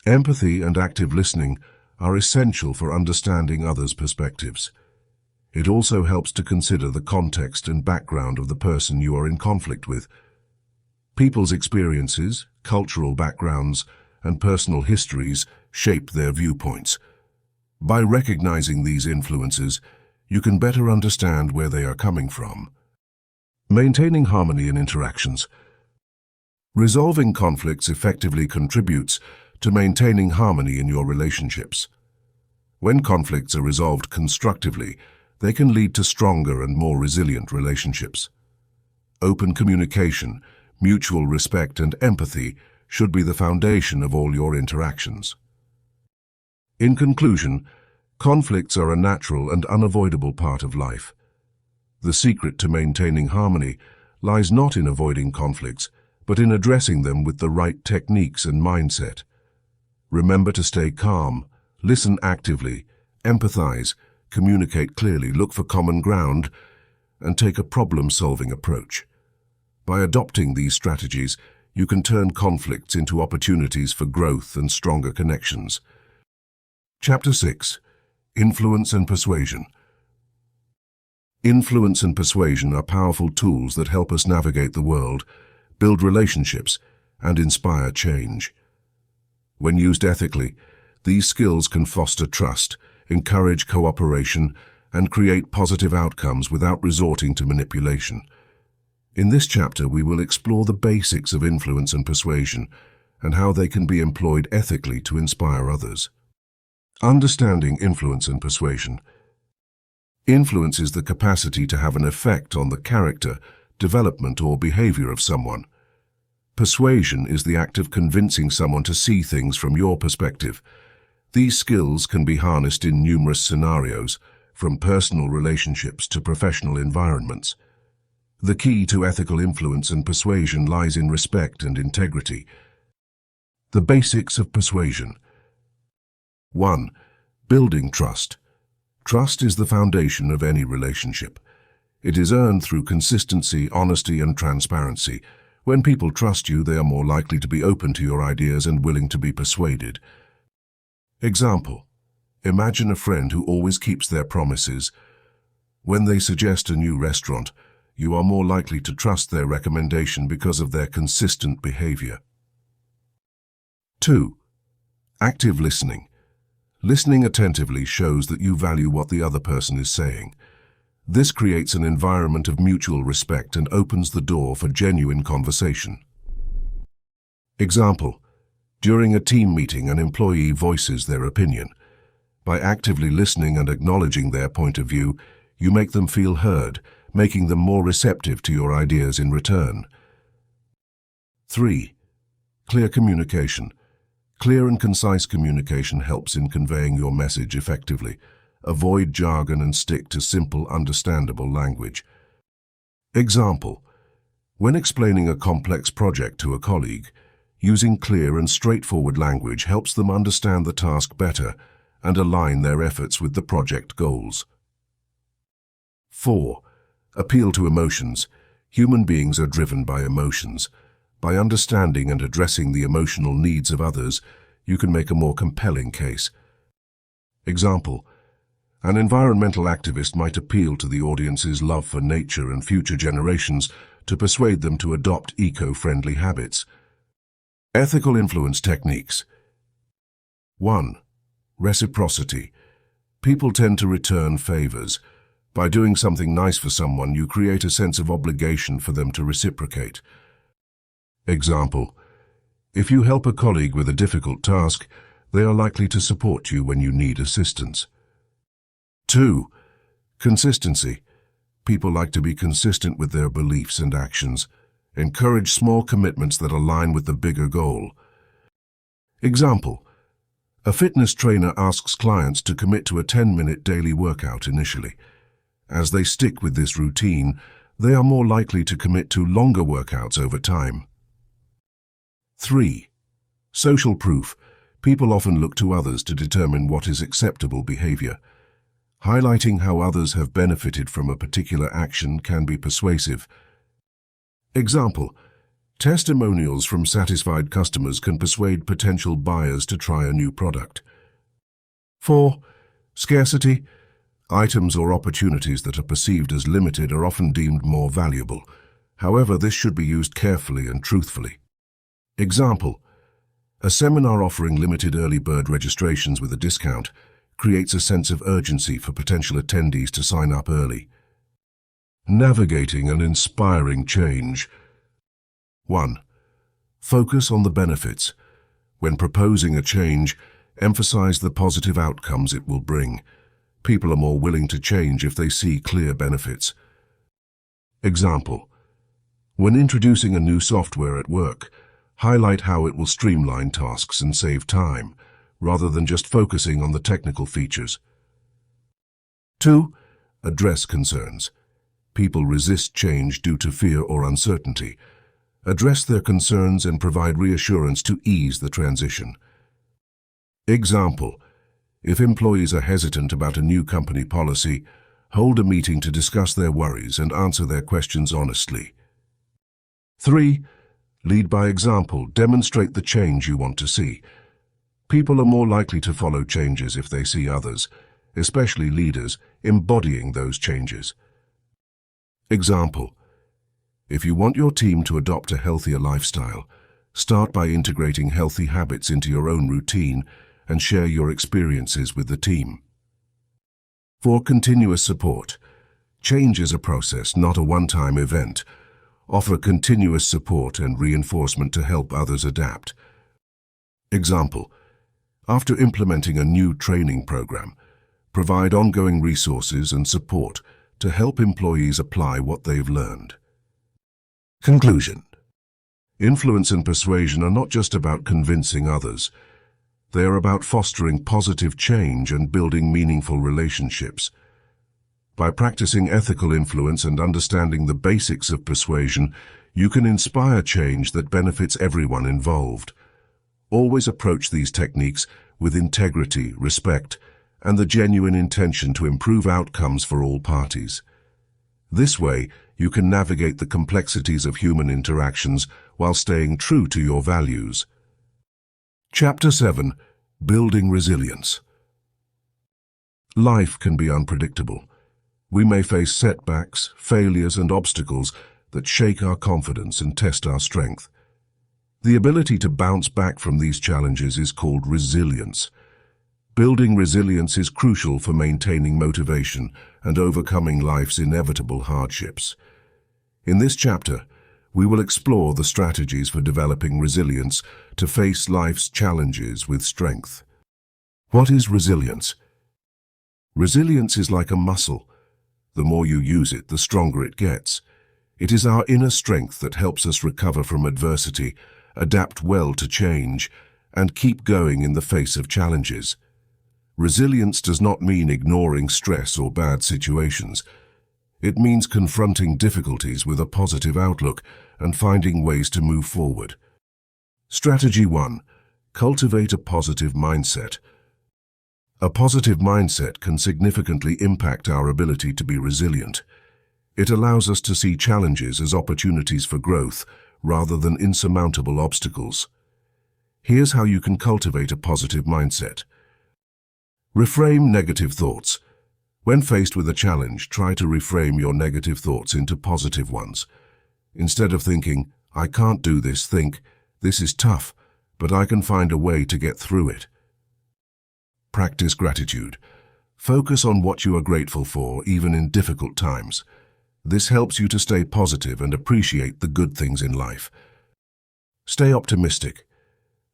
Empathy and active listening are essential for understanding others' perspectives. It also helps to consider the context and background of the person you are in conflict with. People's experiences, cultural backgrounds, and personal histories shape their viewpoints. By recognizing these influences, you can better understand where they are coming from. Maintaining harmony in interactions. Resolving conflicts effectively contributes to maintaining harmony in your relationships. When conflicts are resolved constructively, they can lead to stronger and more resilient relationships. Open communication, mutual respect, and empathy should be the foundation of all your interactions. In conclusion, conflicts are a natural and unavoidable part of life. The secret to maintaining harmony lies not in avoiding conflicts, but in addressing them with the right techniques and mindset. Remember to stay calm, listen actively, empathize, communicate clearly, look for common ground, and take a problem-solving approach. By adopting these strategies, you can turn conflicts into opportunities for growth and stronger connections. Chapter 6. Influence and Persuasion. Influence and persuasion are powerful tools that help us navigate the world, build relationships, and inspire change. When used ethically, these skills can foster trust, encourage cooperation, and create positive outcomes without resorting to manipulation. In this chapter, we will explore the basics of influence and persuasion and how they can be employed ethically to inspire others. Understanding influence and persuasion. Influence is the capacity to have an effect on the character, development, or behavior of someone. Persuasion is the act of convincing someone to see things from your perspective. These skills can be harnessed in numerous scenarios, from personal relationships to professional environments. The key to ethical influence and persuasion lies in respect and integrity. The basics of persuasion. 1. Building trust. Trust is the foundation of any relationship. It is earned through consistency, honesty, and transparency. When people trust you, they are more likely to be open to your ideas and willing to be persuaded. Example: imagine a friend who always keeps their promises. When they suggest a new restaurant, you are more likely to trust their recommendation because of their consistent behavior. 2. Active listening. Listening attentively shows that you value what the other person is saying. This creates an environment of mutual respect and opens the door for genuine conversation. Example: during a team meeting, an employee voices their opinion. By actively listening and acknowledging their point of view, you make them feel heard, making them more receptive to your ideas in return. 3. Clear communication. Clear and concise communication helps in conveying your message effectively. Avoid jargon and stick to simple, understandable language. Example: when explaining a complex project to a colleague, Using clear and straightforward language helps them understand the task better and align their efforts with the project goals. 4. Appeal to emotions. Human beings are driven by emotions. By understanding and addressing the emotional needs of others, you can make a more compelling case. Example: an environmental activist might appeal to the audience's love for nature and future generations to persuade them to adopt eco-friendly habits. Ethical influence techniques. 1. Reciprocity. People tend to return favors. By doing something nice for someone, you create a sense of obligation for them to reciprocate. Example: if you help a colleague with a difficult task, they are likely to support you when you need assistance. 2. Consistency. People like to be consistent with their beliefs and actions. Encourage small commitments that align with the bigger goal. Example: a fitness trainer asks clients to commit to a 10-minute daily workout initially. As they stick with this routine, they are more likely to commit to longer workouts over time. 3. Social proof. People often look to others to determine what is acceptable behavior. Highlighting how others have benefited from a particular action can be persuasive. Example: testimonials from satisfied customers can persuade potential buyers to try a new product. 4. Scarcity. Items or opportunities that are perceived as limited are often deemed more valuable. However, this should be used carefully and truthfully. Example: a seminar offering limited early bird registrations with a discount creates a sense of urgency for potential attendees to sign up early. Navigating and inspiring change. 1. Focus on the benefits. When proposing a change, emphasize the positive outcomes it will bring. People are more willing to change if they see clear benefits. Example: when introducing a new software at work, highlight how it will streamline tasks and save time, rather than just focusing on the technical features. 2. Address concerns. People resist change due to fear or uncertainty. Address their concerns and provide reassurance to ease the transition. Example: if employees are hesitant about a new company policy, hold a meeting to discuss their worries and answer their questions honestly. 3. Lead by example. Demonstrate the change you want to see. People are more likely to follow changes if they see others, especially leaders, embodying those changes. Example: if you want your team to adopt a healthier lifestyle, start by integrating healthy habits into your own routine and share your experiences with the team. 4. Continuous support. Change is a process, not a one-time event. Offer continuous support and reinforcement to help others adapt. Example: after implementing a new training program, provide ongoing resources and support to help employees apply what they've learned. Conclusion: influence and persuasion are not just about convincing others. They are about fostering positive change and building meaningful relationships. By practicing ethical influence and understanding the basics of persuasion, you can inspire change that benefits everyone involved. Always approach these techniques with integrity, respect, and the genuine intention to improve outcomes for all parties. This way, you can navigate the complexities of human interactions while staying true to your values. Chapter 7. Building Resilience. Life can be unpredictable. We may face setbacks, failures, and obstacles that shake our confidence and test our strength. The ability to bounce back from these challenges is called resilience. Building resilience is crucial for maintaining motivation and overcoming life's inevitable hardships. In this chapter, we will explore the strategies for developing resilience to face life's challenges with strength. What is resilience? Resilience is like a muscle. The more you use it, the stronger it gets. It is our inner strength that helps us recover from adversity, adapt well to change, and keep going in the face of challenges. Resilience does not mean ignoring stress or bad situations. It means confronting difficulties with a positive outlook and finding ways to move forward. Strategy 1. Cultivate a positive mindset. A positive mindset can significantly impact our ability to be resilient. It allows us to see challenges as opportunities for growth rather than insurmountable obstacles. Here's how you can cultivate a positive mindset. Reframe negative thoughts. When faced with a challenge, try to reframe your negative thoughts into positive ones. Instead of thinking, "I can't do this," think, "This is tough, but I can find a way to get through it." Practice gratitude. Focus on what you are grateful for, even in difficult times. This helps you to stay positive and appreciate the good things in life. Stay optimistic.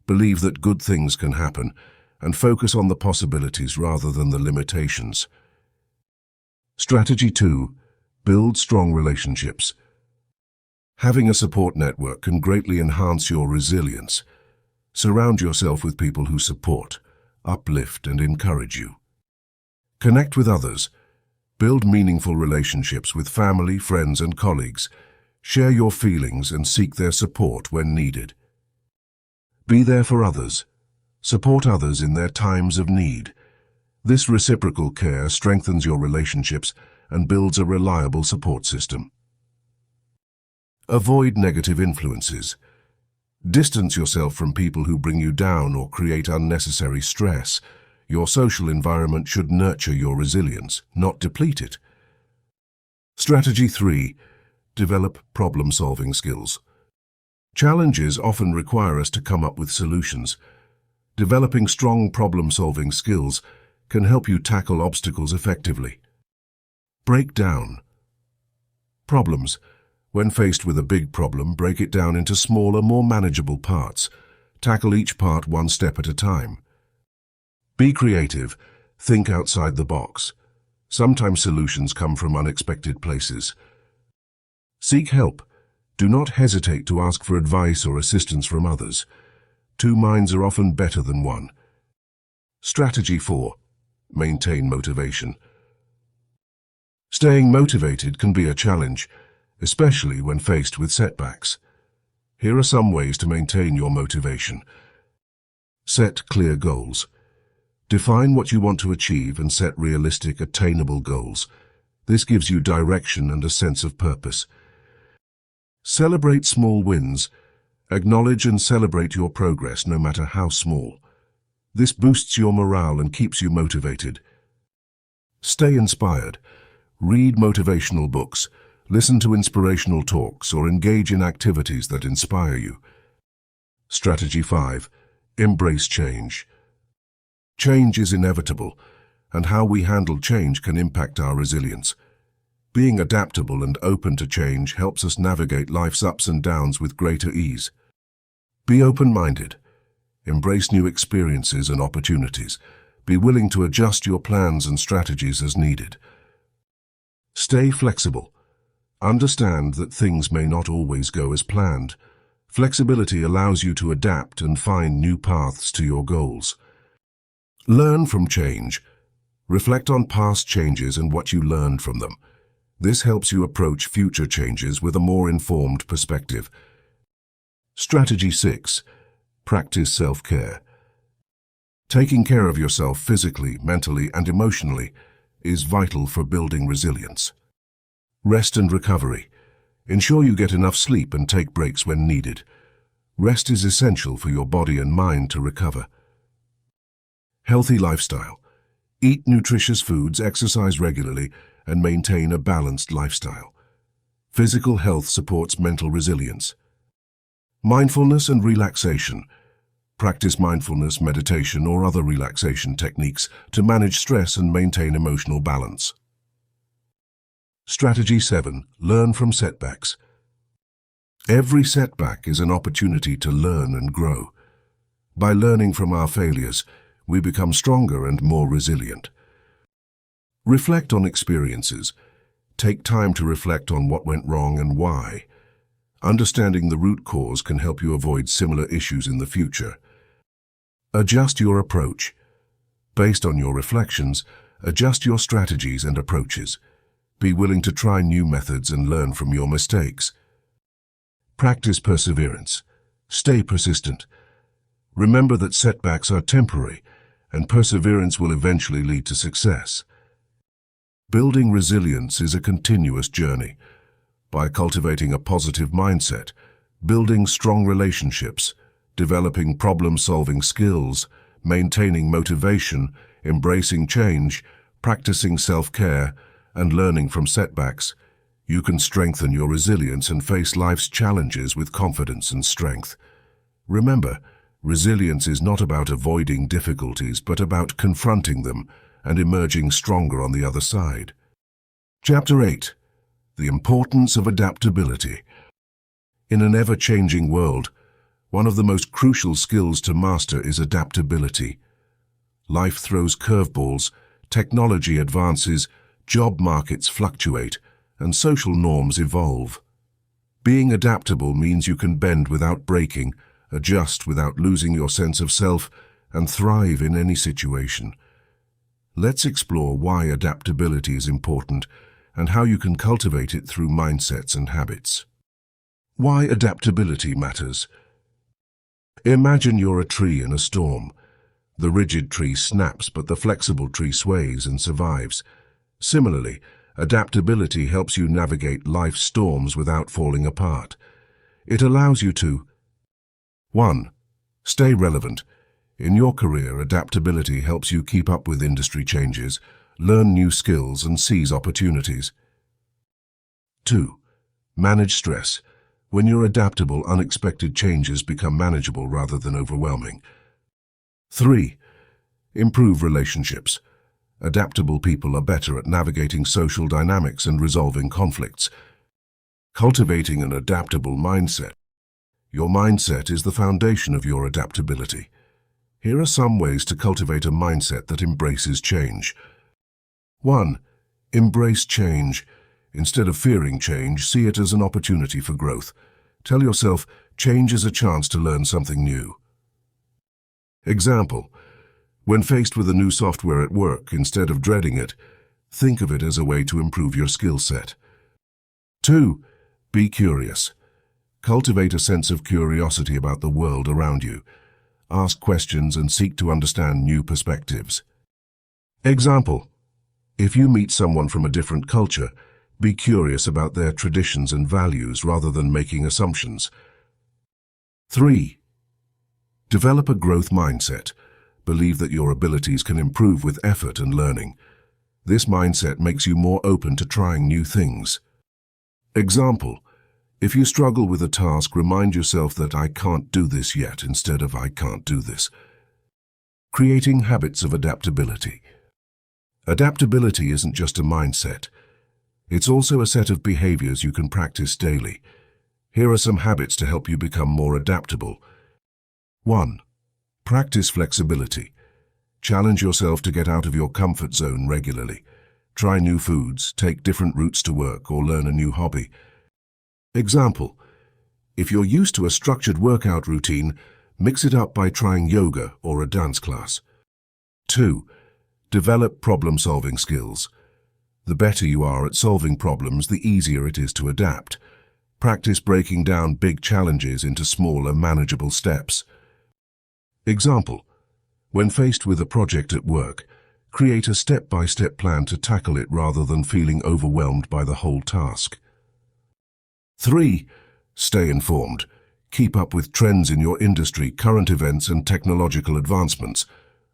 Believe that good things can happen, and focus on the possibilities rather than the limitations. Strategy 2. Build strong relationships. Having a support network can greatly enhance your resilience. Surround yourself with people who support, uplift, and encourage you. Connect with others. Build meaningful relationships with family, friends, and colleagues. Share your feelings and seek their support when needed. Be there for others. Support others in their times of need. This reciprocal care strengthens your relationships and builds a reliable support system. Avoid negative influences. Distance yourself from people who bring you down or create unnecessary stress. Your social environment should nurture your resilience, not deplete it. Strategy 3. Develop problem-solving skills. Challenges often require us to come up with solutions. Developing strong problem-solving skills can help you tackle obstacles effectively. Break down problems. When faced with a big problem, break it down into smaller, more manageable parts. Tackle each part one step at a time. Be creative. Think outside the box. Sometimes solutions come from unexpected places. Seek help. Do not hesitate to ask for advice or assistance from others. Two minds are often better than one. Strategy 4. Maintain motivation. Staying motivated can be a challenge, especially when faced with setbacks. Here are some ways to maintain your motivation. Set clear goals. Define what you want to achieve and set realistic, attainable goals. This gives you direction and a sense of purpose. Celebrate small wins. Acknowledge and celebrate your progress, no matter how small. This boosts your morale and keeps you motivated. Stay inspired. Read motivational books. Listen to inspirational talks or engage in activities that inspire you. Strategy 5. Embrace change. Change is inevitable, and how we handle change can impact our resilience. Being adaptable and open to change helps us navigate life's ups and downs with greater ease. Be open-minded. Embrace new experiences and opportunities. Be willing to adjust your plans and strategies as needed. Stay flexible. Understand that things may not always go as planned. Flexibility allows you to adapt and find new paths to your goals. Learn from change. Reflect on past changes and what you learned from them. This helps you approach future changes with a more informed perspective. Strategy 6. Practice self-care. Taking care of yourself physically, mentally, and emotionally is vital for building resilience. Rest and recovery. Ensure you get enough sleep and take breaks when needed. Rest is essential for your body and mind to recover. Healthy lifestyle. Eat nutritious foods, exercise regularly, and maintain a balanced lifestyle. Physical health supports mental resilience. Mindfulness and relaxation. Practice mindfulness, meditation, or other relaxation techniques to manage stress and maintain emotional balance. Strategy 7. Learn from setbacks. Every setback is an opportunity to learn and grow. By learning from our failures, we become stronger and more resilient. Reflect on experiences. Take time to reflect on what went wrong and why. Understanding the root cause can help you avoid similar issues in the future. Adjust your approach. Based on your reflections, adjust your strategies and approaches. Be willing to try new methods and learn from your mistakes. Practice perseverance. Stay persistent. Remember that setbacks are temporary, and perseverance will eventually lead to success. Building resilience is a continuous journey. By cultivating a positive mindset, building strong relationships, developing problem-solving skills, maintaining motivation, embracing change, practicing self-care, and learning from setbacks, you can strengthen your resilience and face life's challenges with confidence and strength. Remember, resilience is not about avoiding difficulties, but about confronting them and emerging stronger on the other side. Chapter 8. The importance of adaptability. In an ever-changing world, one of the most crucial skills to master is adaptability. Life throws curveballs, technology advances, job markets fluctuate, and social norms evolve. Being adaptable means you can bend without breaking, adjust without losing your sense of self, and thrive in any situation. Let's explore why adaptability is important and how you can cultivate it through mindsets and habits. Why adaptability matters. Imagine you're a tree in a storm. The rigid tree snaps, but the flexible tree sways and survives. Similarly, adaptability helps you navigate life's storms without falling apart. It allows you to 1. Stay relevant. In your career, adaptability helps you keep up with industry changes, learn new skills, and seize opportunities. 2. Manage stress. When you're adaptable, unexpected changes become manageable rather than overwhelming. 3. Improve relationships. Adaptable people are better at navigating social dynamics and resolving conflicts. Cultivating an adaptable mindset. Your mindset is the foundation of your adaptability. Here are some ways to cultivate a mindset that embraces change. 1. Embrace change. Instead of fearing change, see it as an opportunity for growth. Tell yourself, change is a chance to learn something new. Example: when faced with a new software at work, instead of dreading it, think of it as a way to improve your skill set. 2. Be curious. Cultivate a sense of curiosity about the world around you. Ask questions and seek to understand new perspectives. Example: if you meet someone from a different culture, be curious about their traditions and values rather than making assumptions. 3. Develop a growth mindset. Believe that your abilities can improve with effort and learning. This mindset makes you more open to trying new things. Example: if you struggle with a task, remind yourself that I can't do this yet instead of I can't do this. Creating habits of adaptability. Adaptability isn't just a mindset. It's also a set of behaviors you can practice daily. Here are some habits to help you become more adaptable. 1. Practice flexibility. Challenge yourself to get out of your comfort zone regularly. Try new foods, take different routes to work, or learn a new hobby. Example: if you're used to a structured workout routine, mix it up by trying yoga or a dance class. 2. Develop problem-solving skills. The better you are at solving problems, the easier it is to adapt. Practice breaking down big challenges into smaller, manageable steps. Example: when faced with a project at work, create a step-by-step plan to tackle it rather than feeling overwhelmed by the whole task. 3. Stay informed. Keep up with trends in your industry, current events, and technological advancements.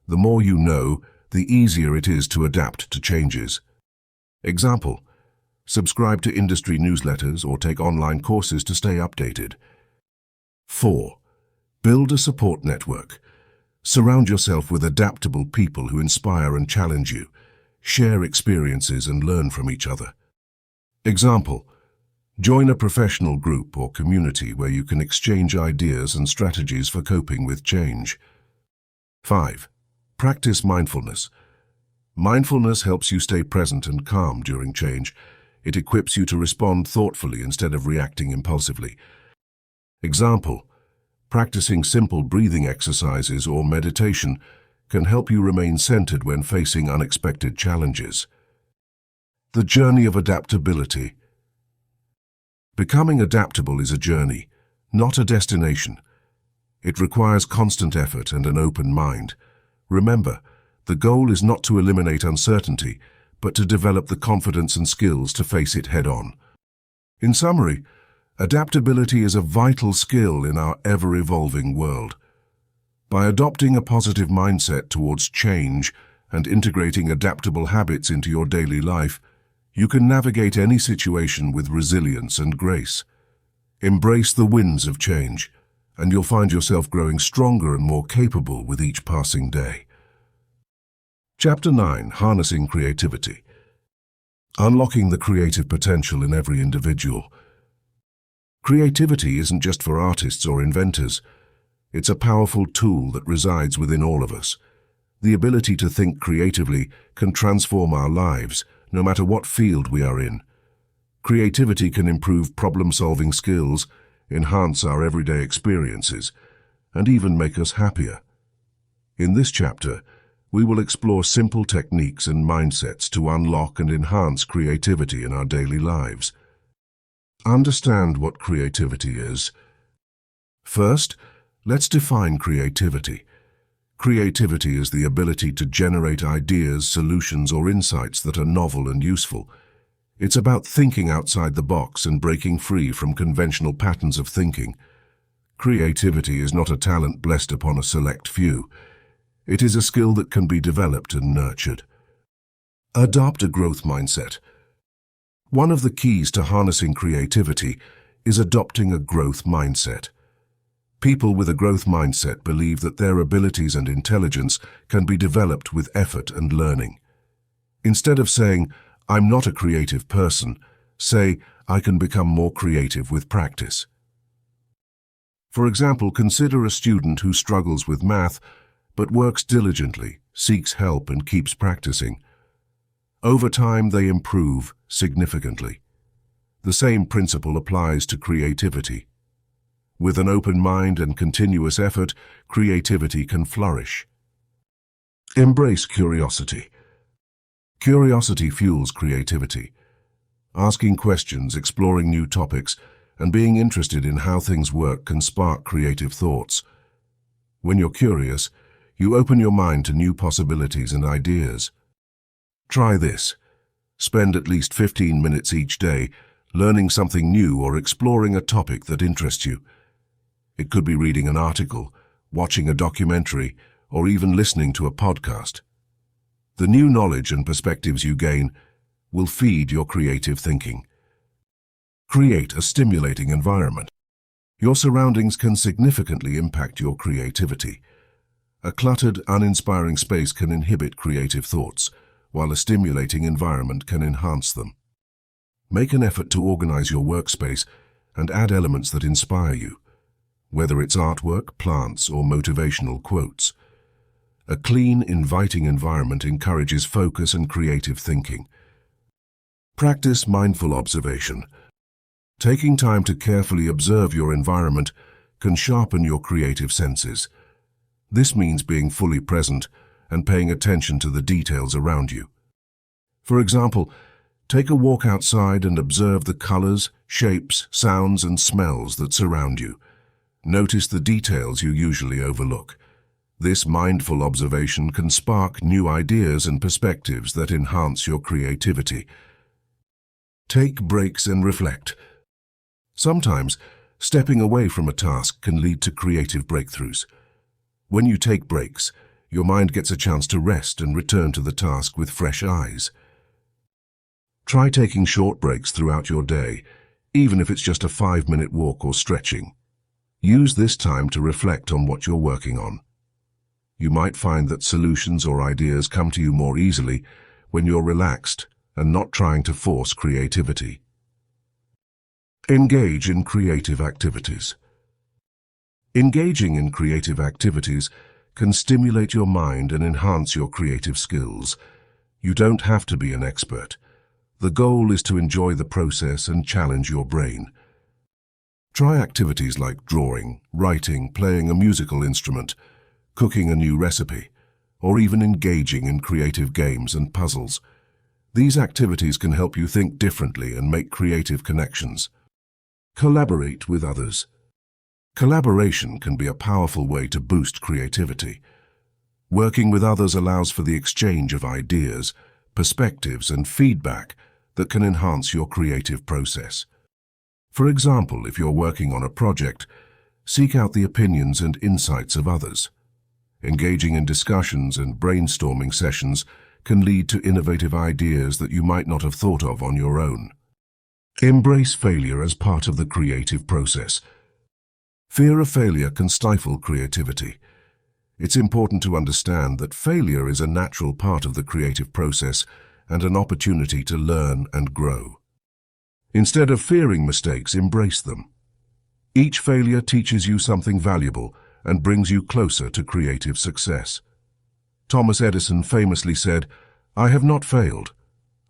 The more you know, the easier it is to adapt to changes. Example: subscribe to industry newsletters or take online courses to stay updated. 4. Build a support network. Surround yourself with adaptable people who inspire and challenge you. Share experiences and learn from each other. Example: join a professional group or community where you can exchange ideas and strategies for coping with change. 5. Practice mindfulness. Mindfulness helps you stay present and calm during change. It equips you to respond thoughtfully instead of reacting impulsively. Example: practicing simple breathing exercises or meditation can help you remain centered when facing unexpected challenges. The journey of adaptability. Becoming adaptable is a journey, not a destination. It requires constant effort and an open mind. Remember, the goal is not to eliminate uncertainty, but to develop the confidence and skills to face it head-on. In summary, adaptability is a vital skill in our ever-evolving world. By adopting a positive mindset towards change and integrating adaptable habits into your daily life, you can navigate any situation with resilience and grace. Embrace the winds of change, and you'll find yourself growing stronger and more capable with each passing day. Chapter 9. Harnessing Creativity. Unlocking the creative potential in every individual. Creativity isn't just for artists or inventors. It's a powerful tool that resides within all of us. The ability to think creatively can transform our lives, no matter what field we are in. Creativity can improve problem-solving skills, enhance our everyday experiences, and even make us happier. In this chapter, we will explore simple techniques and mindsets to unlock and enhance creativity in our daily lives. Understand what creativity is. First, let's define creativity. Creativity is the ability to generate ideas, solutions, or insights that are novel and useful. It's about thinking outside the box and breaking free from conventional patterns of thinking. Creativity is not a talent blessed upon a select few. It is a skill that can be developed and nurtured. Adopt a growth mindset. One of the keys to harnessing creativity is adopting a growth mindset. People with a growth mindset believe that their abilities and intelligence can be developed with effort and learning. Instead of saying, "I'm not a creative person," say, "I can become more creative with practice." For example, consider a student who struggles with math but works diligently, seeks help, and keeps practicing. Over time, they improve significantly. The same principle applies to creativity. With an open mind and continuous effort, creativity can flourish. Embrace curiosity. Curiosity fuels creativity. Asking questions, exploring new topics, and being interested in how things work can spark creative thoughts. When you're curious, you open your mind to new possibilities and ideas. Try this. Spend at least 15 minutes each day learning something new or exploring a topic that interests you. It could be reading an article, watching a documentary, or even listening to a podcast. The new knowledge and perspectives you gain will feed your creative thinking. Create a stimulating environment. Your surroundings can significantly impact your creativity. A cluttered, uninspiring space can inhibit creative thoughts, while a stimulating environment can enhance them. Make an effort to organize your workspace and add elements that inspire you, whether it's artwork, plants, or motivational quotes. A clean, inviting environment encourages focus and creative thinking. Practice mindful observation. Taking time to carefully observe your environment can sharpen your creative senses. This means being fully present and paying attention to the details around you. For example, take a walk outside and observe the colors, shapes, sounds, and smells that surround you. Notice the details you usually overlook. This mindful observation can spark new ideas and perspectives that enhance your creativity. Take breaks and reflect. Sometimes, stepping away from a task can lead to creative breakthroughs. When you take breaks, your mind gets a chance to rest and return to the task with fresh eyes. Try taking short breaks throughout your day, even if it's just a 5-minute walk or stretching. Use this time to reflect on what you're working on. You might find that solutions or ideas come to you more easily when you're relaxed and not trying to force creativity. Engage in creative activities. Engaging in creative activities can stimulate your mind and enhance your creative skills. You don't have to be an expert. The goal is to enjoy the process and challenge your brain. Try activities like drawing, writing, playing a musical instrument, cooking a new recipe, or even engaging in creative games and puzzles. These activities can help you think differently and make creative connections. Collaborate with others. Collaboration can be a powerful way to boost creativity. Working with others allows for the exchange of ideas, perspectives, and feedback that can enhance your creative process. For example, if you're working on a project, seek out the opinions and insights of others. Engaging in discussions and brainstorming sessions can lead to innovative ideas that you might not have thought of on your own. Embrace failure as part of the creative process. Fear of failure can stifle creativity. It's important to understand that failure is a natural part of the creative process and an opportunity to learn and grow. Instead of fearing mistakes, embrace them. Each failure teaches you something valuable and brings you closer to creative success. Thomas Edison famously said, "I have not failed.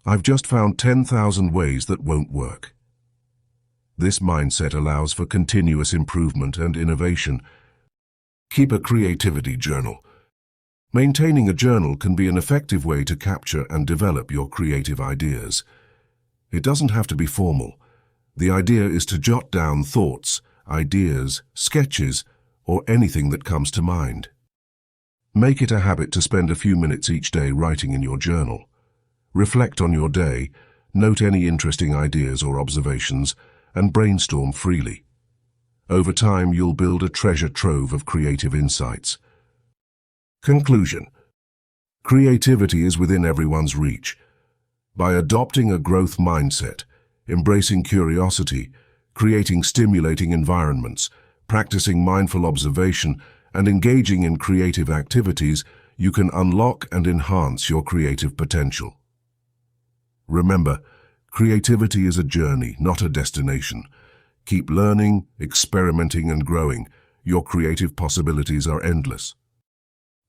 I've just found 10,000 ways that won't work." This mindset allows for continuous improvement and innovation. Keep a creativity journal. Maintaining a journal can be an effective way to capture and develop your creative ideas. It doesn't have to be formal. The idea is to jot down thoughts, ideas, sketches, or anything that comes to mind. Make it a habit to spend a few minutes each day writing in your journal. Reflect on your day, note any interesting ideas or observations, and brainstorm freely. Over time, you'll build a treasure trove of creative insights. Conclusion. Creativity is within everyone's reach. By adopting a growth mindset, embracing curiosity, creating stimulating environments, practicing mindful observation, and engaging in creative activities, you can unlock and enhance your creative potential. Remember, creativity is a journey, not a destination. Keep learning, experimenting, and growing. Your creative possibilities are endless.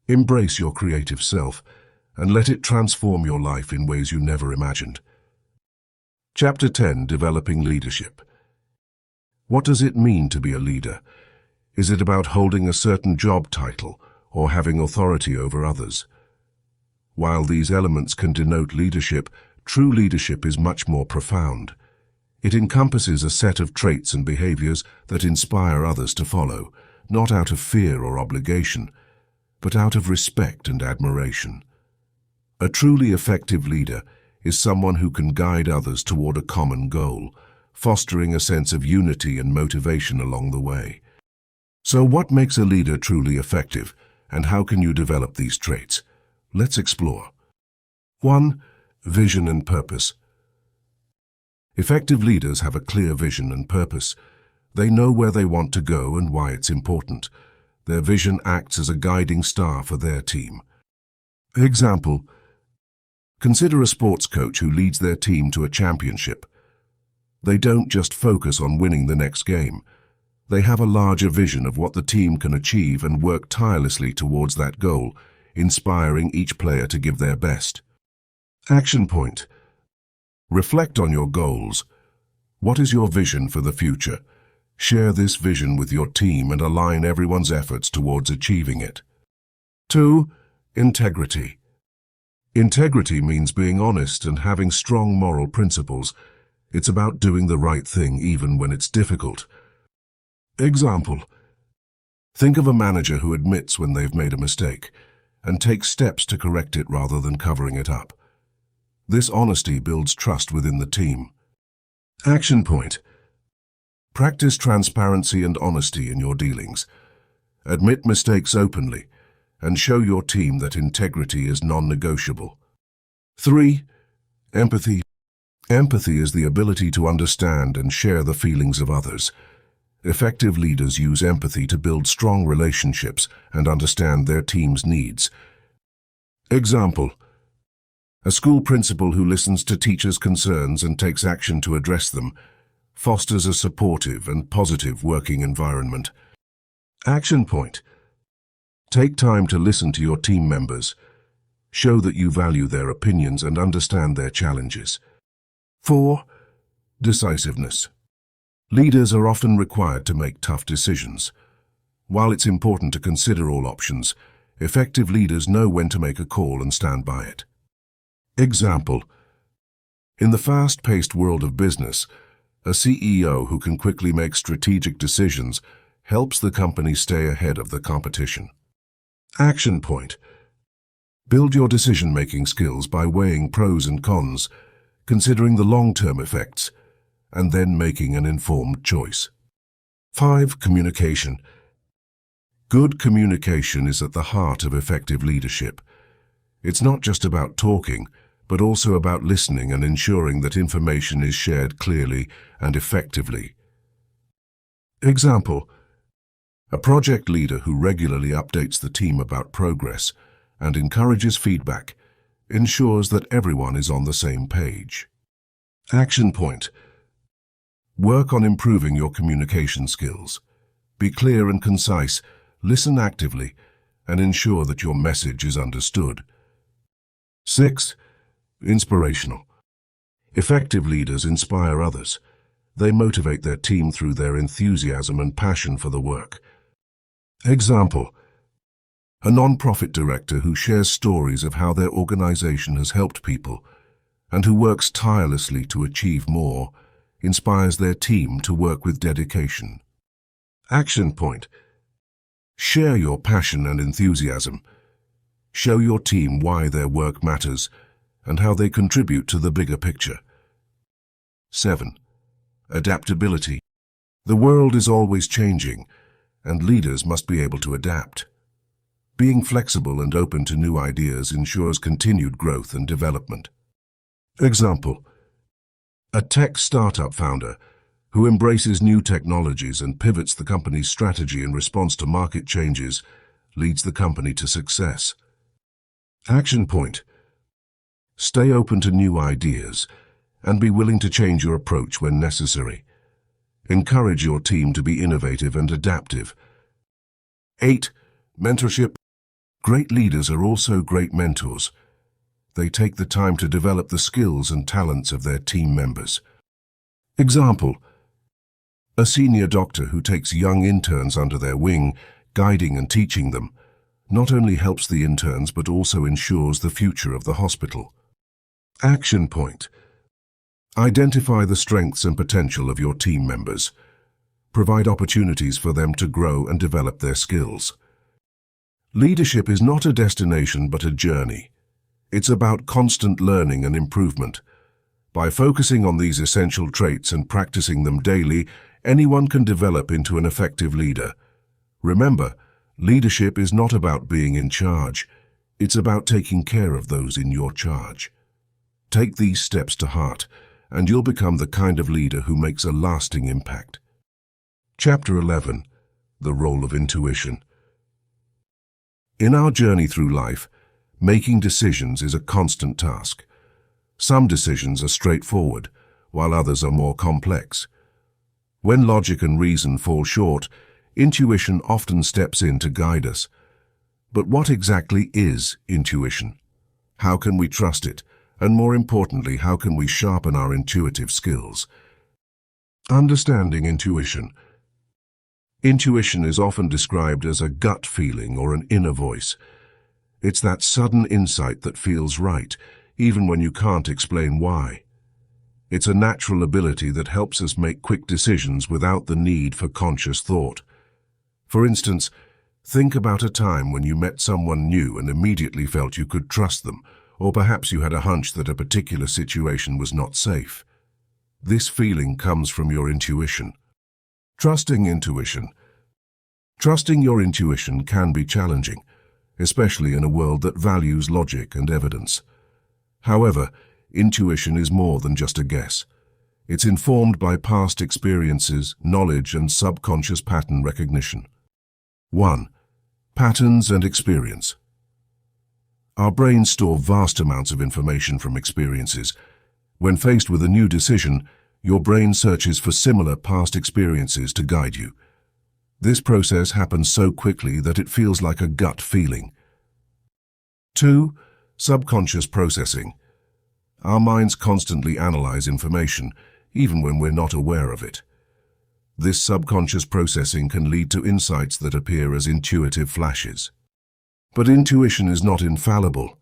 Embrace your creative self and let it transform your life in ways you never imagined. Chapter 10, Developing Leadership. What does it mean to be a leader? Is it about holding a certain job title or having authority over others? While these elements can denote leadership, true leadership is much more profound. It encompasses a set of traits and behaviors that inspire others to follow, not out of fear or obligation, but out of respect and admiration. A truly effective leader is someone who can guide others toward a common goal, fostering a sense of unity and motivation along the way. So what makes a leader truly effective, and how can you develop these traits? Let's explore. 1. Vision and purpose. Effective leaders have a clear vision and purpose. They know where they want to go and why it's important. Their vision acts as a guiding star for their team. Example: consider a sports coach who leads their team to a championship. They don't just focus on winning the next game. They have a larger vision of what the team can achieve and work tirelessly towards that goal, inspiring each player to give their best. Action point. Reflect on your goals. What is your vision for the future? Share this vision with your team and align everyone's efforts towards achieving it. 2. Integrity. Integrity means being honest and having strong moral principles. It's about doing the right thing even when it's difficult. Example: think of a manager who admits when they've made a mistake and takes steps to correct it rather than covering it up. This honesty builds trust within the team. Action point. Practice transparency and honesty in your dealings. Admit mistakes openly and show your team that integrity is non-negotiable. 3. Empathy. Empathy is the ability to understand and share the feelings of others. Effective leaders use empathy to build strong relationships and understand their team's needs. Example: a school principal who listens to teachers' concerns and takes action to address them fosters a supportive and positive working environment. Action point. Take time to listen to your team members. Show that you value their opinions and understand their challenges. 4. Decisiveness. Leaders are often required to make tough decisions. While it's important to consider all options, effective leaders know when to make a call and stand by it. Example: in the fast-paced world of business, a CEO who can quickly make strategic decisions helps the company stay ahead of the competition. Action point. Build your decision-making skills by weighing pros and cons, considering the long-term effects, and then making an informed choice. 5. Communication. Good communication is at the heart of effective leadership. It's not just about talking, but also about listening and ensuring that information is shared clearly and effectively. Example: a project leader who regularly updates the team about progress and encourages feedback ensures that everyone is on the same page. Action point. Work on improving your communication skills. Be clear and concise, listen actively, and ensure that your message is understood. 6. Inspirational. Effective leaders inspire others. They motivate their team through their enthusiasm and passion for the work. Example: a non-profit director who shares stories of how their organization has helped people and who works tirelessly to achieve more inspires their team to work with dedication. Action point. Share your passion and enthusiasm. Show your team why their work matters and how they contribute to the bigger picture. 7. Adaptability. The world is always changing, and leaders must be able to adapt. Being flexible and open to new ideas ensures continued growth and development. Example: a tech startup founder who embraces new technologies and pivots the company's strategy in response to market changes leads the company to success. Action point. Stay open to new ideas and be willing to change your approach when necessary. Encourage your team to be innovative and adaptive. 8. Mentorship. Great leaders are also great mentors. They take the time to develop the skills and talents of their team members. Example: a senior doctor who takes young interns under their wing, guiding and teaching them, not only helps the interns but also ensures the future of the hospital. Action point. Identify the strengths and potential of your team members. Provide opportunities for them to grow and develop their skills. Leadership is not a destination but a journey. It's about constant learning and improvement. By focusing on these essential traits and practicing them daily, anyone can develop into an effective leader. Remember, leadership is not about being in charge. It's about taking care of those in your charge. Take these steps to heart, and you'll become the kind of leader who makes a lasting impact. Chapter 11. The Role of Intuition. In our journey through life, making decisions is a constant task. Some decisions are straightforward, while others are more complex. When logic and reason fall short, intuition often steps in to guide us. But what exactly is intuition? How can we trust it? And more importantly, how can we sharpen our intuitive skills? Understanding intuition. Intuition is often described as a gut feeling or an inner voice. It's that sudden insight that feels right, even when you can't explain why. It's a natural ability that helps us make quick decisions without the need for conscious thought. For instance, think about a time when you met someone new and immediately felt you could trust them, or perhaps you had a hunch that a particular situation was not safe. This feeling comes from your intuition. Trusting intuition. Trusting your intuition can be challenging, especially in a world that values logic and evidence. However, intuition is more than just a guess. It's informed by past experiences, knowledge, and subconscious pattern recognition. 1. Patterns and experience. Our brains store vast amounts of information from experiences. When faced with a new decision, your brain searches for similar past experiences to guide you. This process happens so quickly that it feels like a gut feeling. 2. Subconscious processing. Our minds constantly analyze information, even when we're not aware of it. This subconscious processing can lead to insights that appear as intuitive flashes. But intuition is not infallible.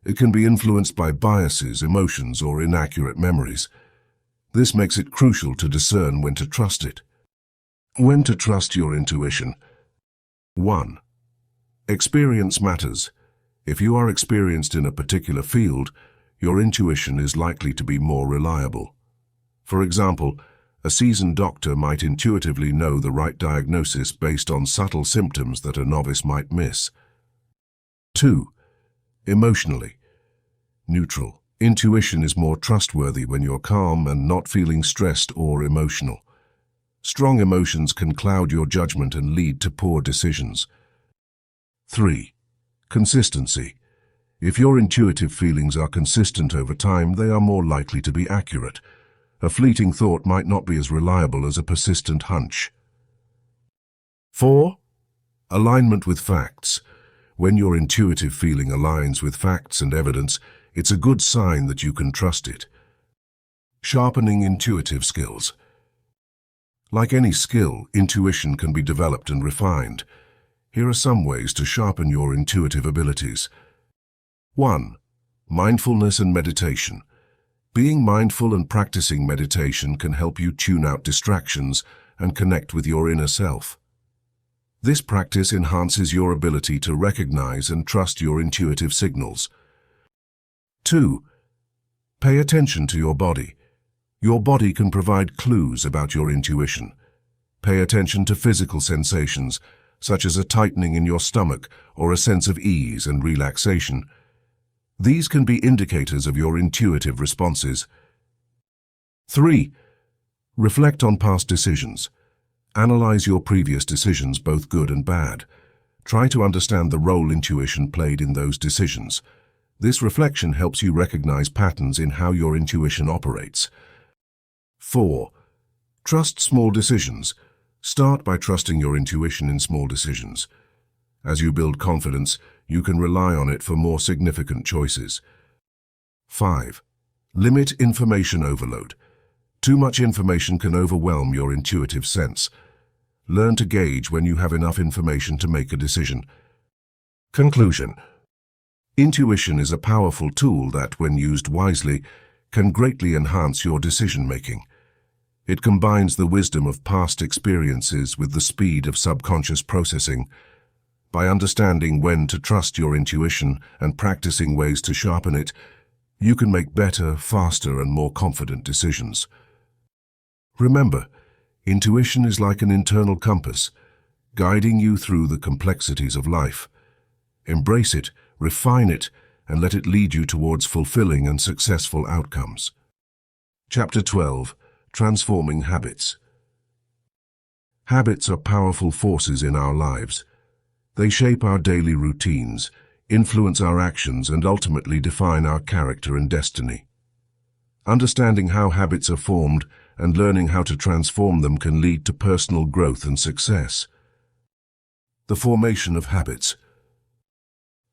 It can be influenced by biases, emotions, or inaccurate memories. This makes it crucial to discern when to trust it. When to trust your intuition. 1. Experience matters. If you are experienced in a particular field, your intuition is likely to be more reliable. For example, a seasoned doctor might intuitively know the right diagnosis based on subtle symptoms that a novice might miss. 2. Emotionally. Neutral. Intuition is more trustworthy when you're calm and not feeling stressed or emotional. Strong emotions can cloud your judgment and lead to poor decisions. 3. Consistency. If your intuitive feelings are consistent over time, they are more likely to be accurate. A fleeting thought might not be as reliable as a persistent hunch. 4. Alignment with facts. When your intuitive feeling aligns with facts and evidence, it's a good sign that you can trust it. Sharpening intuitive skills. Like any skill, intuition can be developed and refined. Here are some ways to sharpen your intuitive abilities. 1. Mindfulness and meditation. Being mindful and practicing meditation can help you tune out distractions and connect with your inner self. This practice enhances your ability to recognize and trust your intuitive signals. 2. Pay attention to your body. Your body can provide clues about your intuition. Pay attention to physical sensations, such as a tightening in your stomach or a sense of ease and relaxation. These can be indicators of your intuitive responses. 3. Reflect on past decisions. Analyze your previous decisions, both good and bad. Try to understand the role intuition played in those decisions. This reflection helps you recognize patterns in how your intuition operates. 4. Trust small decisions. Start by trusting your intuition in small decisions. As you build confidence, you can rely on it for more significant choices. 5. Limit information overload. Too much information can overwhelm your intuitive sense. Learn to gauge when you have enough information to make a decision. Conclusion. Intuition is a powerful tool that, when used wisely, can greatly enhance your decision-making. It combines the wisdom of past experiences with the speed of subconscious processing. By understanding when to trust your intuition and practicing ways to sharpen it, you can make better, faster, and more confident decisions. Remember, intuition is like an internal compass, guiding you through the complexities of life. Embrace it, refine it, and let it lead you towards fulfilling and successful outcomes. Chapter 12. Transforming habits. Habits are powerful forces in our lives. They shape our daily routines, influence our actions, and ultimately define our character and destiny. Understanding how habits are formed and learning how to transform them can lead to personal growth and success. The formation of habits.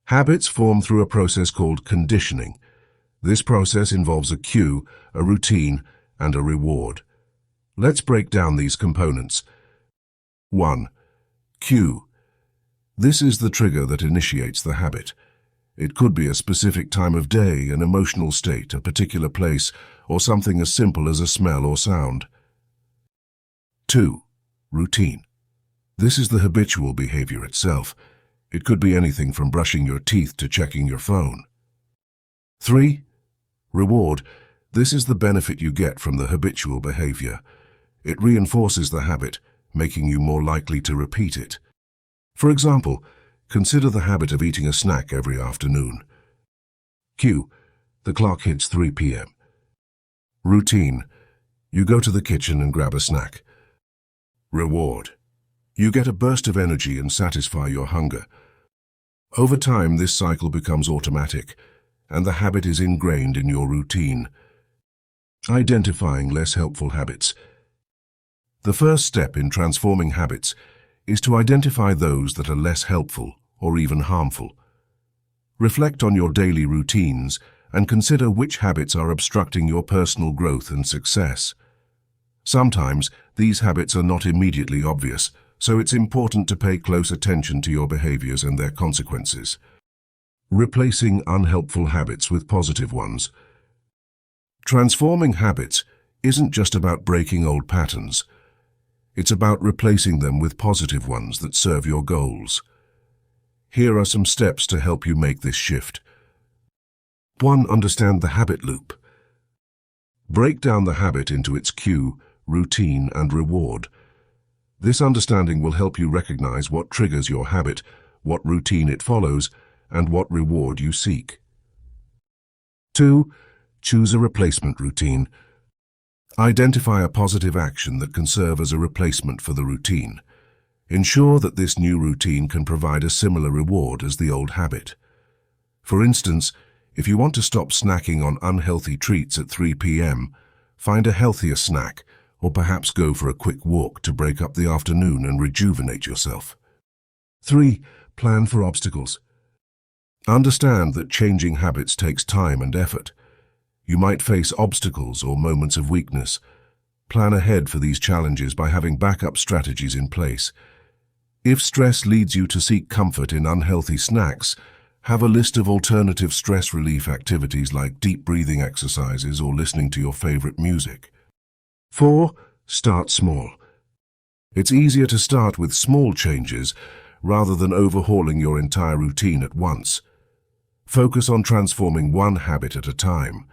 Habits form through a process called conditioning. This process involves a cue, a routine, and a reward. Let's break down these components. 1. Cue. This is the trigger that initiates the habit. It could be a specific time of day, an emotional state, a particular place, or something as simple as a smell or sound. 2. Routine. This is the habitual behavior itself. It could be anything from brushing your teeth to checking your phone. 3. Reward. This is the benefit you get from the habitual behavior. It reinforces the habit, making you more likely to repeat it. For example, consider the habit of eating a snack every afternoon. Cue. The clock hits 3 p.m. Routine. You go to the kitchen and grab a snack. Reward. You get a burst of energy and satisfy your hunger. Over time, this cycle becomes automatic, and the habit is ingrained in your routine. Identifying less helpful habits. The first step in transforming habits is to identify those that are less helpful or even harmful. Reflect on your daily routines and consider which habits are obstructing your personal growth and success. Sometimes these habits are not immediately obvious, so it's important to pay close attention to your behaviors and their consequences. Replacing unhelpful habits with positive ones. Transforming habits isn't just about breaking old patterns. It's about replacing them with positive ones that serve your goals. Here are some steps to help you make this shift. 1. Understand the habit loop. Break down the habit into its cue, routine, and reward. This understanding will help you recognize what triggers your habit, what routine it follows, and what reward you seek. 2. Choose a replacement routine. Identify a positive action that can serve as a replacement for the routine. Ensure that this new routine can provide a similar reward as the old habit. For instance, if you want to stop snacking on unhealthy treats at 3 p.m., find a healthier snack, or perhaps go for a quick walk to break up the afternoon and rejuvenate yourself. 3. Plan for obstacles. Understand that changing habits takes time and effort. You might face obstacles or moments of weakness. Plan ahead for these challenges by having backup strategies in place. If stress leads you to seek comfort in unhealthy snacks, have a list of alternative stress relief activities like deep breathing exercises or listening to your favorite music. 4. Start small. It's easier to start with small changes rather than overhauling your entire routine at once. Focus on transforming one habit at a time.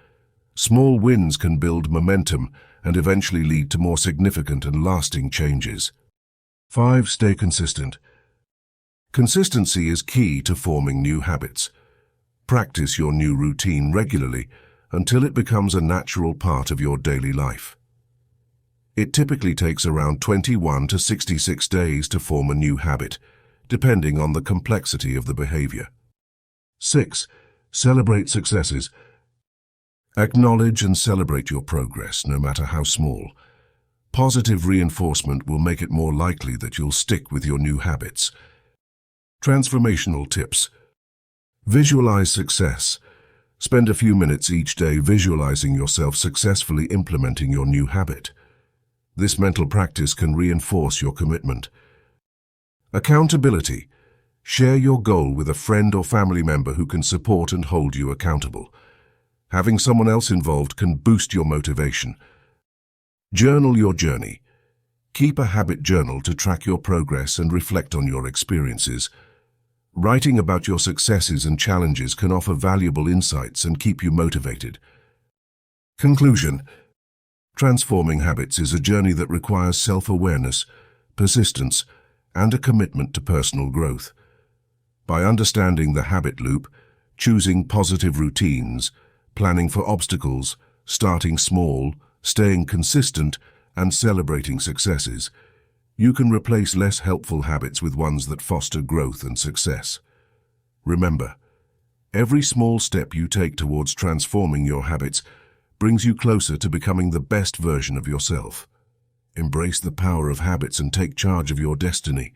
Small wins can build momentum and eventually lead to more significant and lasting changes. 5. Stay consistent. Consistency is key to forming new habits. Practice your new routine regularly until it becomes a natural part of your daily life. It typically takes around 21 to 66 days to form a new habit, depending on the complexity of the behavior. 6. Celebrate successes. Acknowledge and celebrate your progress, no matter how small. Positive reinforcement will make it more likely that you'll stick with your new habits. Transformational tips. Visualize success. Spend a few minutes each day visualizing yourself successfully implementing your new habit. This mental practice can reinforce your commitment. Accountability. Share your goal with a friend or family member who can support and hold you accountable. Having someone else involved can boost your motivation. Journal your journey. Keep a habit journal to track your progress and reflect on your experiences. Writing about your successes and challenges can offer valuable insights and keep you motivated. Conclusion. Transforming habits is a journey that requires self-awareness, persistence, and a commitment to personal growth. By understanding the habit loop, choosing positive routines, planning for obstacles, starting small, staying consistent, and celebrating successes, you can replace less helpful habits with ones that foster growth and success. Remember, every small step you take towards transforming your habits brings you closer to becoming the best version of yourself. Embrace the power of habits and take charge of your destiny.